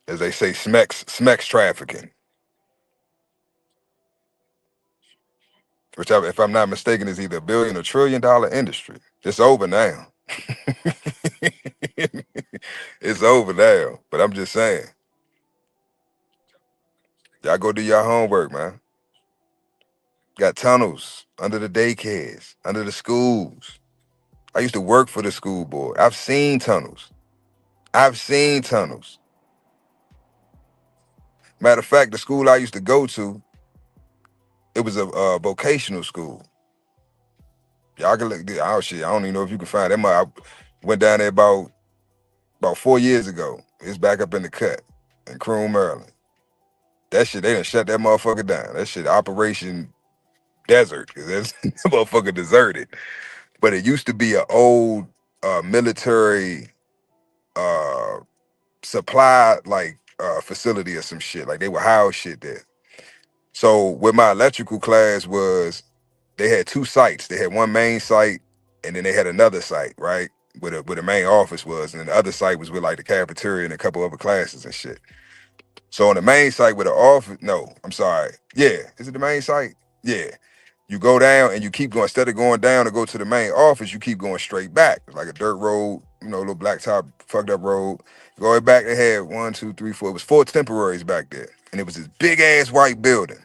As they say, smex trafficking, which if I'm not mistaken is either $1 billion or $1 trillion industry. It's over now. It's over now. But I'm just saying, y'all go do your homework, man. Got tunnels under the daycares, under the schools. I used to work for the school board. I've seen tunnels. I've seen tunnels. Matter of fact, the school I used to go to, it was a vocational school. Y'all can look. Oh shit, I don't even know if you can find it. I went down there about 4 years ago. It's back up in the cut in Croom, Maryland. That shit, they done shut that motherfucker down. That shit, Operation Desert, because that motherfucker deserted. But it used to be an old military uh, supply facility or some shit. Like they would house shit there. So what my electrical class was, they had two sites. They had one main site, and then they had another site, right? Where the main office was, and then the other site was with like the cafeteria and a couple other classes and shit. So on the main site with the office, no, I'm sorry. Yeah, is it the main site? Yeah. You go down and you keep going. Instead of going down to go to the main office, you keep going straight back. It's like a dirt road, a little blacktop, fucked up road. Going back, they had 1, 2, 3, 4. It was 4 temporaries back there. And it was this big ass white building.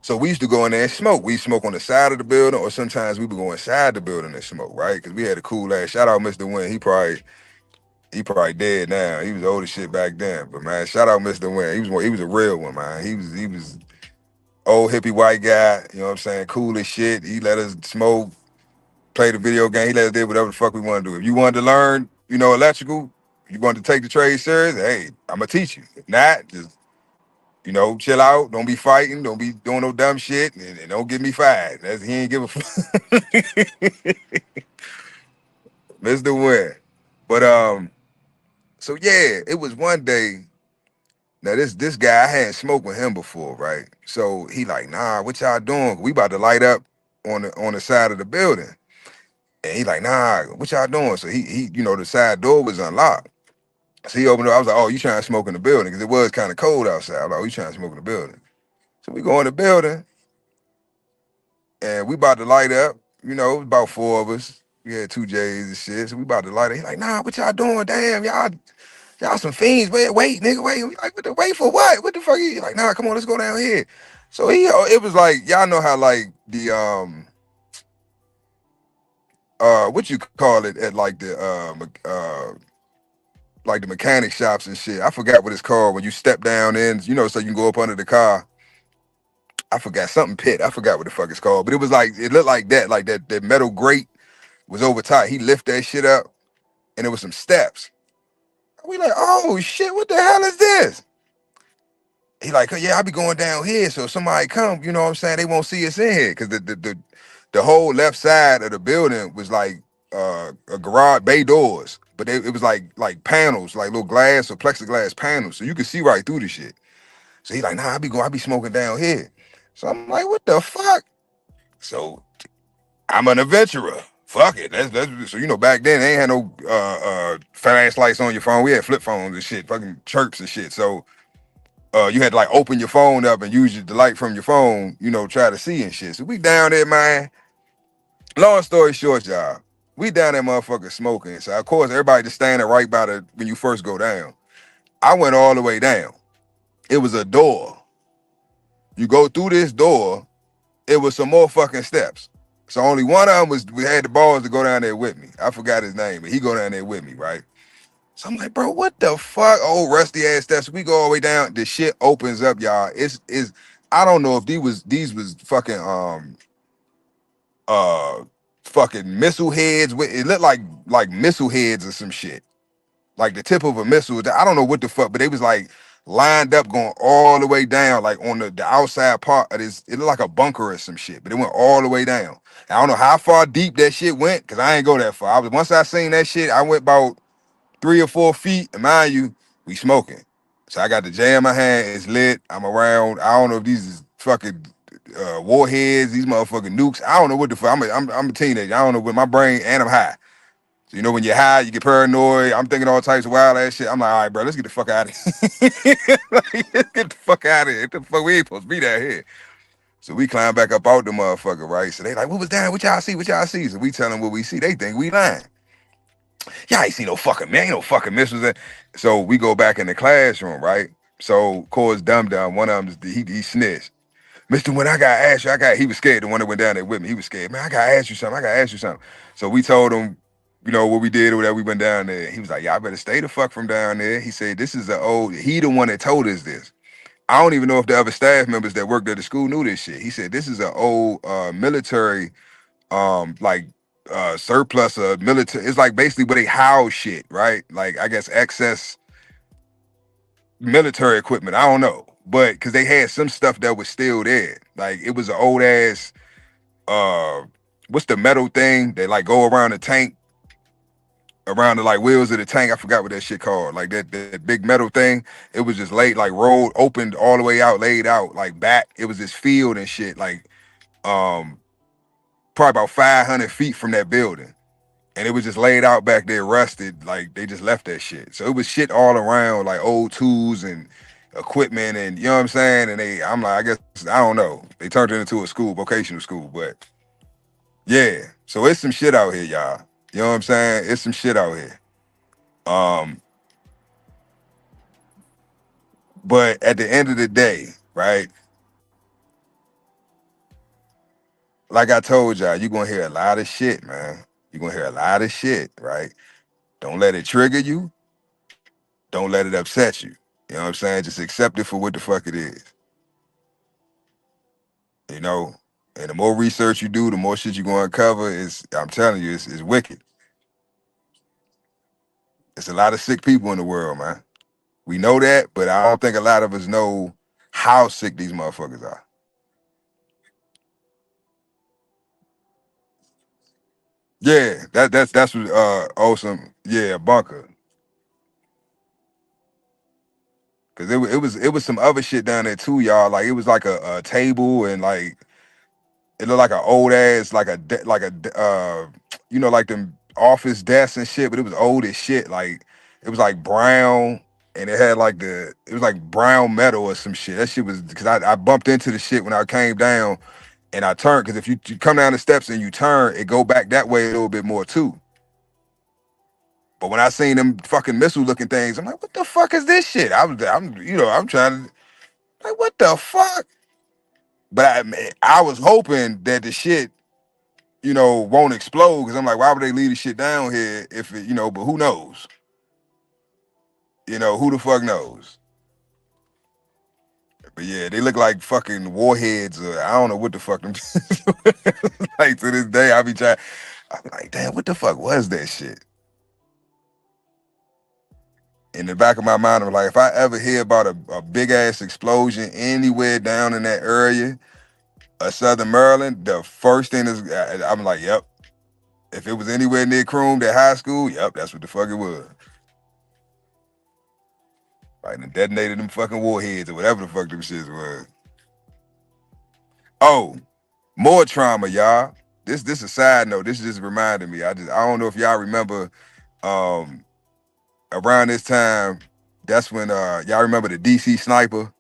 So we used to go in there and smoke. We smoke on the side of the building, or sometimes we would go inside the building and smoke, right? Because we had a cool ass. Shout out Mr. Wynn. He probably dead now. He was old as shit back then. But man, shout out Mr. Wynn. He was a real one, man. He was old hippie white guy. You know what I'm saying? Cool as shit. He let us smoke, play the video game. He let us do whatever the fuck we want to do. If you wanted to learn, electrical, you wanted to take the trade serious, hey, I'm gonna teach you. If not, just chill out. Don't be fighting. Don't be doing no dumb shit, and don't get me fired. He ain't give a fuck. Mr. Wynn. But so yeah, it was one day. Now this guy, I hadn't smoked with him before, right? So he like, nah, what y'all doing? We about to light up on the side of the building. And he like, nah, what y'all doing? So he the side door was unlocked. So he opened it. I was like, oh, you trying to smoke in the building? Because it was kind of cold outside. I was like, oh, you trying to smoke in the building? So we go in the building and we about to light up. It was about 4 of us. We had 2 J's and shit. So we about to light up. He like, nah, what y'all doing? Damn, y'all some fiends. Wait, nigga, wait. We like, wait for what? What the fuck? He like, nah, come on, let's go down here. So it was like, y'all know how like the what you call it at like the mechanic shops and shit. I forgot what it's called when you step down in, so you can go up under the car. I forgot something pit. I forgot what the fuck it's called, but it was like it looked like that metal grate was over top. He lift that shit up, and there was some steps. We like, oh shit, what the hell is this? He like, oh, yeah, I be going down here, so if somebody come, you know what I'm saying, they won't see us in here, because the whole left side of the building was like a garage bay doors, but it was like panels, like little glass or plexiglass panels, so you could see right through the shit. So he like, nah, I be smoking down here. So I'm like, what the fuck? So I'm an adventurer. Fuck it. That's so back then they ain't had no fast lights on your phone. We had flip phones and shit, fucking chirps and shit. So you had to like open your phone up and use the light from your phone, try to see and shit. So we down there, man. Long story short, y'all, we down there motherfucker smoking. So of course everybody just standing right by the when you first go down. I went all the way down. It was a door. You go through this door, it was some more fucking steps. So only one of them we had the balls to go down there with me. I forgot his name, but he go down there with me, right? So I'm like, bro, what the fuck? Old rusty ass steps. We go all the way down. The shit opens up, y'all. It's I don't know if these was fucking uh fucking missile heads. It looked like missile heads or some shit. Like the tip of a missile. I don't know what the fuck, but they was like lined up going all the way down, like on the outside part of this. It looked like a bunker or some shit, but it went all the way down. I don't know how far deep that shit went, because I ain't go that far. Once I seen that shit, I went about 3 or 4 feet, and mind you, we smoking. So I got the J in my hand, it's lit. I'm around. I don't know if these is fucking warheads, these motherfucking nukes. I don't know what the fuck. I'm a teenager. I don't know what my brain, and I'm high. So when you're high, you get paranoid. I'm thinking all types of wild ass shit. I'm like, all right, bro, let's get the fuck out of here. Like, let's get the fuck out of here. What the fuck, we ain't supposed to be down here. So we climb back up out the motherfucker, right? So they like, what was down? What y'all see? What y'all see? So we tell them what we see. They think we lying. Yeah, I ain't see no fucking man, ain't no fucking missiles. So we go back in the classroom, right? So, of course, Dum Dum, one of them, he snitched. Mister, when I got asked you, he was scared. The one that went down there with me, he was scared. Man, I got to ask you something. I got to ask you something. So we told him, what we did or whatever. We went down there. He was like, yeah, I better stay the fuck from down there. He said, this is he the one that told us this. I don't even know if the other staff members that worked at the school knew this shit. He said, this is an old military like surplus of military. It's like basically where they house shit, right? Like I guess excess military equipment. I don't know, but because they had some stuff that was still there. Like it was an old ass what's the metal thing that like go around the tank, around the like wheels of the tank. I forgot what that shit called. Like that big metal thing. It was just laid like rolled, opened all the way out, laid out like back. It was this field and shit. Like probably about 500 feet from that building. And it was just laid out back there, rusted, like they just left that shit. So it was shit all around, like old tools and equipment, and you know what I'm saying? And I'm like, I guess, I don't know. They turned it into a school, vocational school, but yeah. So it's some shit out here, y'all. You know what I'm saying? It's some shit out here. But at the end of the day, right? Like I told y'all, you're gonna hear a lot of shit, man. You're gonna hear a lot of shit, right? Don't let it trigger you. Don't let it upset you. You know what I'm saying? Just accept it for what the fuck it is. You know, and the more research you do, the more shit you're going to uncover. I'm telling you, it's wicked. It's a lot of sick people in the world, man. We know that, but I don't think a lot of us know how sick these motherfuckers are. Yeah, that's what awesome. Yeah, bunker. Cause it was some other shit down there too, y'all. Like it was like a table and like it looked like an old ass like them office desks and shit, but it was old as shit. Like it was like brown and it had like it was like brown metal or some shit. That shit was because I bumped into the shit when I came down and I turned because if you come down the steps and you turn, it go back that way a little bit more too. But when I seen them fucking missile looking things, I'm like, what the fuck is this shit? I'm trying to like what the fuck? But I was hoping that the shit won't explode because I'm like, why would they leave the shit down here if but who knows? Who the fuck knows? But yeah, they look like fucking warheads. I don't know what the fuck them. Like to this day, I be trying. I'm like, damn, what the fuck was that shit? In the back of my mind, I'm like, if I ever hear about a big ass explosion anywhere down in that area of Southern Maryland, the first thing is, I'm like, yep. If it was anywhere near Croom, that high school, yep, that's what the fuck it was. Like, and detonated them fucking warheads or whatever the fuck them shits was. Oh, more trauma, y'all. This a side note. This just reminded me. I don't know if y'all remember um around this time, that's when y'all remember the DC sniper?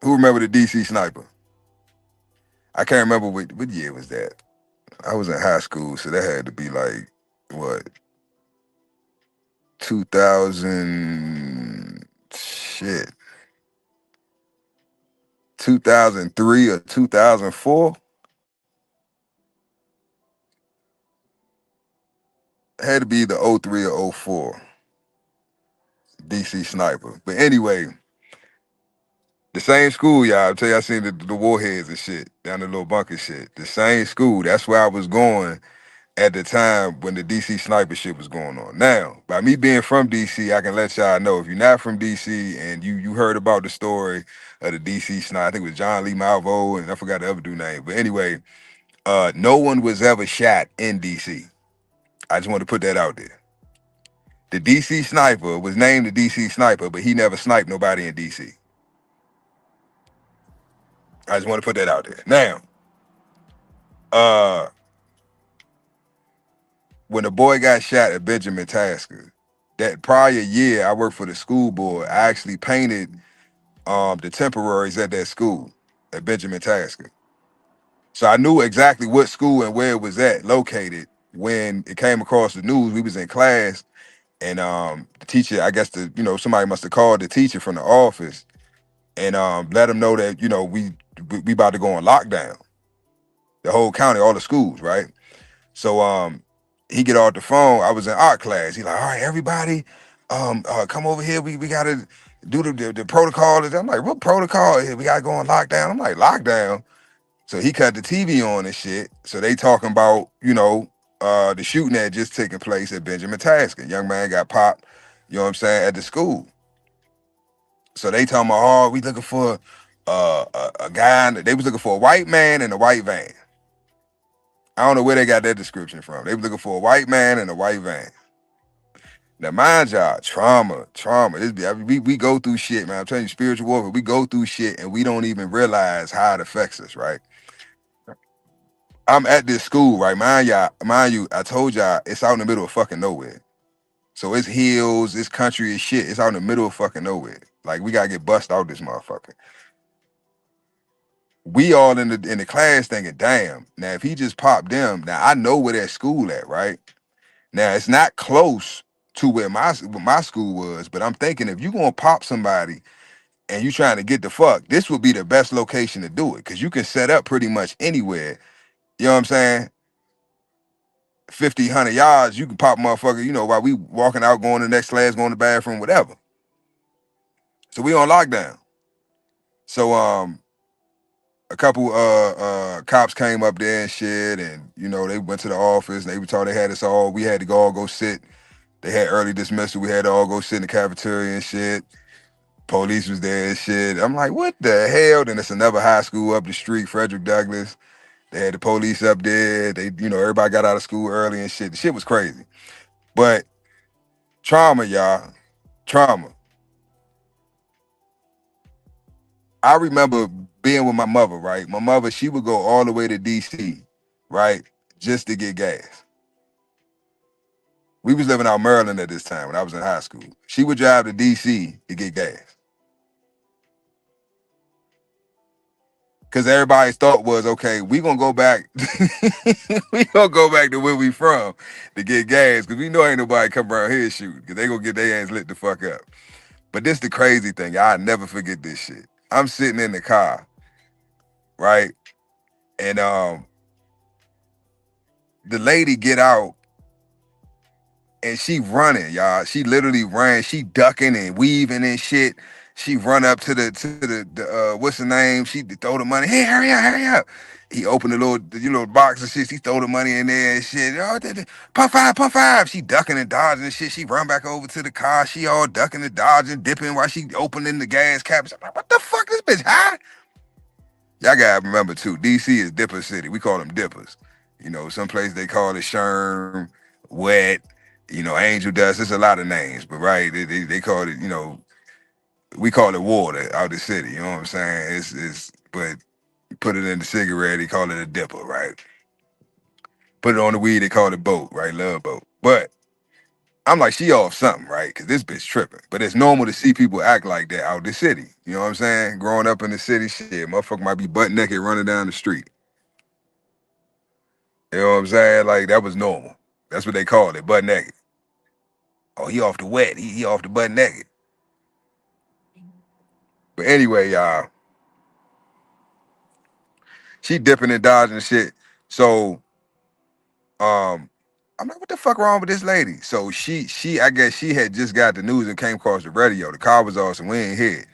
Who remember the DC sniper? I can't remember what year was that. I was in high school, so that had to be like what 2000 shit 2003 or 2004. It had to be the '03 or '04 DC sniper. But anyway, the same school, y'all. I tell you, I seen the warheads and shit down the little bunker shit. The same school. That's where I was going at the time when the DC sniper shit was going on. Now, by me being from DC, I can let y'all know if you're not from DC and you heard about the story of the DC sniper, I think it was John Lee Malvo and I forgot the other dude name. But anyway, no one was ever shot in DC. I just want to put that out there. The DC sniper was named the DC sniper, but he never sniped nobody in DC. I just want to put that out there. Now, when the boy got shot at Benjamin Tasker, that prior year I worked for the school board. I actually painted the temporaries at that school at Benjamin Tasker. So I knew exactly what school and where it was at located when it came across the news. We was in class and the teacher, I guess somebody must have called the teacher from the office and let him know that, we about to go on lockdown. The whole county, all the schools, right? So he get off the phone. I was in art class. He like, all right, everybody, come over here. We gotta do the protocol. I'm like, what protocol? We gotta go on lockdown. I'm like, lockdown. So he cut the TV on and shit. So they talking about, the shooting that just taking place at Benjamin Tasker. Young man got popped, you know what I'm saying, at the school. So they talking about, oh, we looking for a guy. They was looking for a white man in a white van. I don't know where they got that description from. They were looking for a white man in a white van. Now, mind y'all, trauma. We go through shit, man. I'm telling you, spiritual warfare, we go through shit and we don't even realize how it affects us, right? I'm at this school, right? Mind you, I told y'all, it's out in the middle of fucking nowhere. So it's hills, it's country as shit. It's out in the middle of fucking nowhere. Like, we gotta get bust out this motherfucker. We all in the class thinking, damn, now if he just popped them, now I know where that school at, right? Now it's not close to where my school was, but I'm thinking if you gonna pop somebody and you trying to get the fuck, this would be the best location to do it because you can set up pretty much anywhere. You know what I'm saying? 50, 100 yards, you can pop a motherfucker, while we walking out, going to the next class, going to the bathroom, whatever. So we on lockdown. So a couple cops came up there and shit, and they went to the office and they told they had us all. We had to all go sit. They had early dismissal. We had to all go sit in the cafeteria and shit. Police was there and shit. I'm like, what the hell? Then it's another high school up the street, Frederick Douglass. They had the police up there. They, everybody got out of school early and shit. The shit was crazy. But trauma, y'all. Trauma. I remember being with my mother, right? My mother, she would go all the way to DC, right? Just to get gas. We was living out in Maryland at this time when I was in high school. She would drive to DC to get gas. Because everybody's thought was, okay, we gonna go back. We gonna go back to where we from to get gas. Because we know ain't nobody come around here shooting. Because they gonna get their ass lit the fuck up. But this the crazy thing. I'll never forget this shit. I'm sitting in the car, right? And the lady get out and she running, y'all. She literally ran. She ducking and weaving and shit. She run up to the what's the name? She throw the money. Hey, hurry up, hurry up. He opened the little box and shit. She throw the money in there and shit. Oh, pump five, pump five. She ducking and dodging and shit. She run back over to the car. She all ducking and dodging, dipping while she opening the gas cap. I'm like, what the fuck, this bitch high? Y'all gotta remember too, DC is Dipper City. We call them dippers. Some place they call it Sherm, Wet, Angel Dust. There's a lot of names, but right, they call it, we call it water out the city. You know what I'm saying? But put it in the cigarette, they call it a dipper, right? Put it on the weed, they call it boat, right? Love boat. But I'm like, she off something, right? Because this bitch tripping. But it's normal to see people act like that out the city. You know what I'm saying? Growing up in the city, shit, motherfucker might be butt naked running down the street. You know what I'm saying? Like, that was normal. That's what they called it, butt naked. Oh, he off the wet. He off the butt naked. But anyway, y'all, she dipping and dodging shit. So, I'm like, what the fuck wrong with this lady? So I guess she had just got the news and came across the radio. The car was off, so we ain't hear it.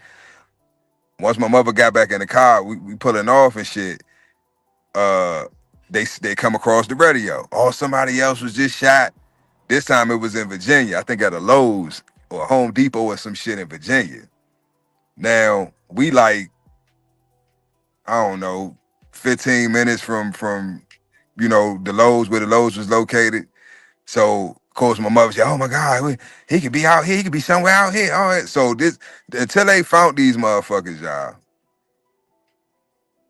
Once my mother got back in the car, we pulling off and shit. They come across the radio. Oh, somebody else was just shot. This time it was in Virginia. I think at a Lowe's or Home Depot or some shit in Virginia. Now we like, I don't know, 15 minutes from the Lowe's where the Lowe's was located. So of course my mother said, "Oh my God, he could be out here. He could be somewhere out here." All right. So until they found these motherfuckers, y'all,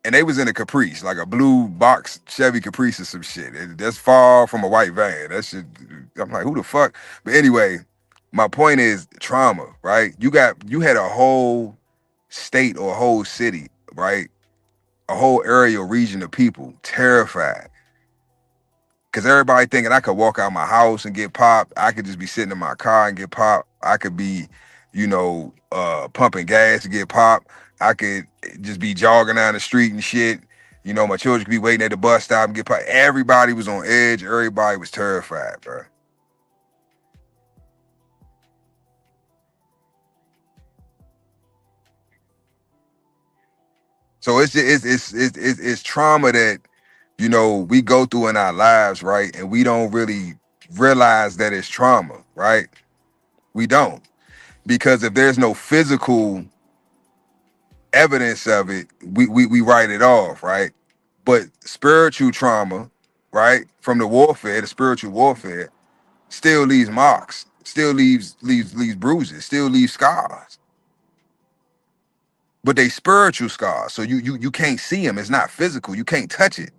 and they was in a Caprice, like a blue box Chevy Caprice or some shit. That's far from a white van. That shit. I'm like, who the fuck? But anyway, my point is trauma, right? You had a whole state or a whole city, right? A whole area or region of people terrified. Cause everybody thinking I could walk out my house and get popped. I could just be sitting in my car and get popped. I could be, pumping gas to get popped. I could just be jogging down the street and shit. My children could be waiting at the bus stop and get popped. Everybody was on edge. Everybody was terrified, bro. So it's trauma that we go through in our lives, right? And we don't really realize that it's trauma, right? We don't. Because if there's no physical evidence of it, we write it off, right? But spiritual trauma, right, from the spiritual warfare, still leaves marks, still leaves bruises, still leaves scars. But they spiritual scars, so you can't see them. It's not physical. You can't touch it.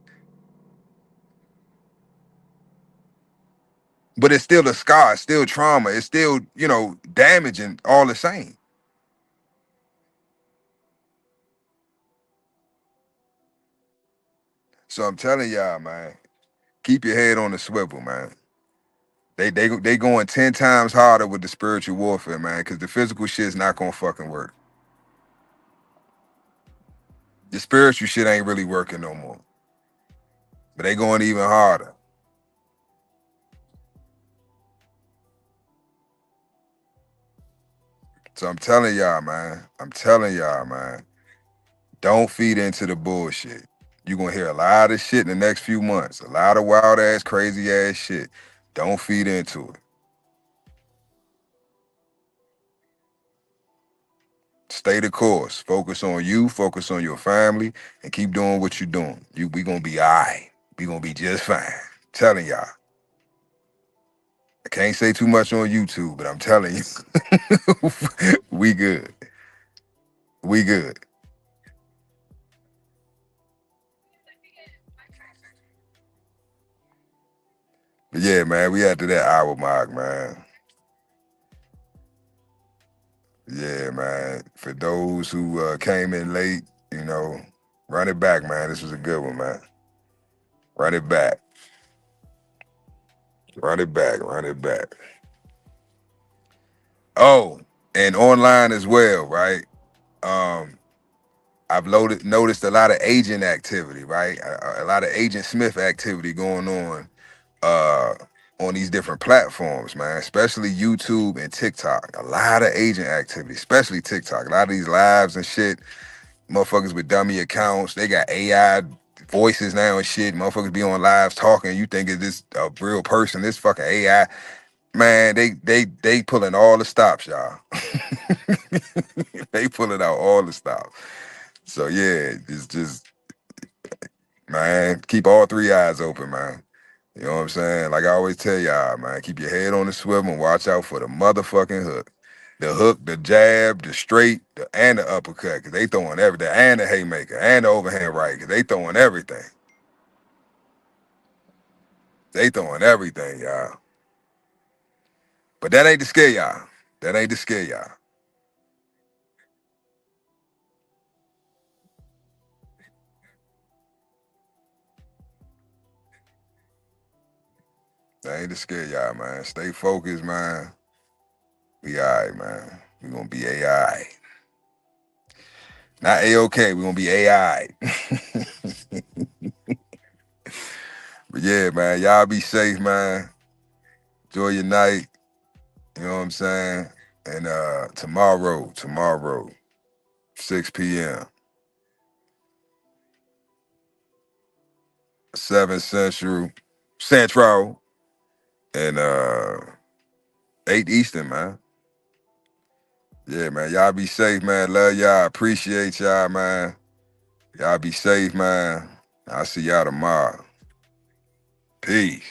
But it's still a scar, it's still trauma, it's still, damaging all the same. So I'm telling y'all, man, keep your head on the swivel, man. They going 10 times harder with the spiritual warfare, man, because the physical shit's not gonna fucking work. The spiritual shit ain't really working no more. But they going even harder. So I'm telling y'all, man. Don't feed into the bullshit. You're gonna hear a lot of shit in the next few months. A lot of wild ass, crazy ass shit. Don't feed into it. Stay the course. Focus on you, focus on your family, and keep doing what you're doing. We gonna be all right. We gonna be just fine. Telling y'all. I can't say too much on YouTube, but I'm telling you, we good. We good. But yeah, man, we after that hour mark, man. Yeah, man. For those who came in late, run it back, man. This was a good one, man. Run it back. Run it back. Run it back. Oh, and online as well, right? Um, I've noticed a lot of agent activity, right? A lot of Agent Smith activity going on on these different platforms, man, especially YouTube and TikTok. A lot of agent activity, especially TikTok. A lot of these lives and shit, motherfuckers with dummy accounts, they got AI voices now and shit. Motherfuckers be on lives talking. You think it's this a real person? This fucking AI, man. They pulling all the stops, y'all. They pulling out all the stops. So yeah, it's just, man, keep all three eyes open, man. You know what I'm saying? Like I always tell y'all, man, keep your head on the swivel and watch out for the motherfucking hook. The hook, the jab, the straight, and the uppercut, because they throwing everything, and the haymaker, and the overhand right, because they throwing everything. They throwing everything, y'all. But that ain't to scare y'all. That ain't to scare y'all. That ain't to scare y'all, man. Stay focused, man. We all right, man. We gonna be AI. Not A-OK, we gonna be AI. But yeah, man, y'all be safe, man. Enjoy your night. You know what I'm saying? And tomorrow, 6 p.m., 7 Central, and 8 Eastern, man. Yeah, man. Y'all be safe, man. Love y'all. Appreciate y'all, man. Y'all be safe, man. I'll see y'all tomorrow. Peace.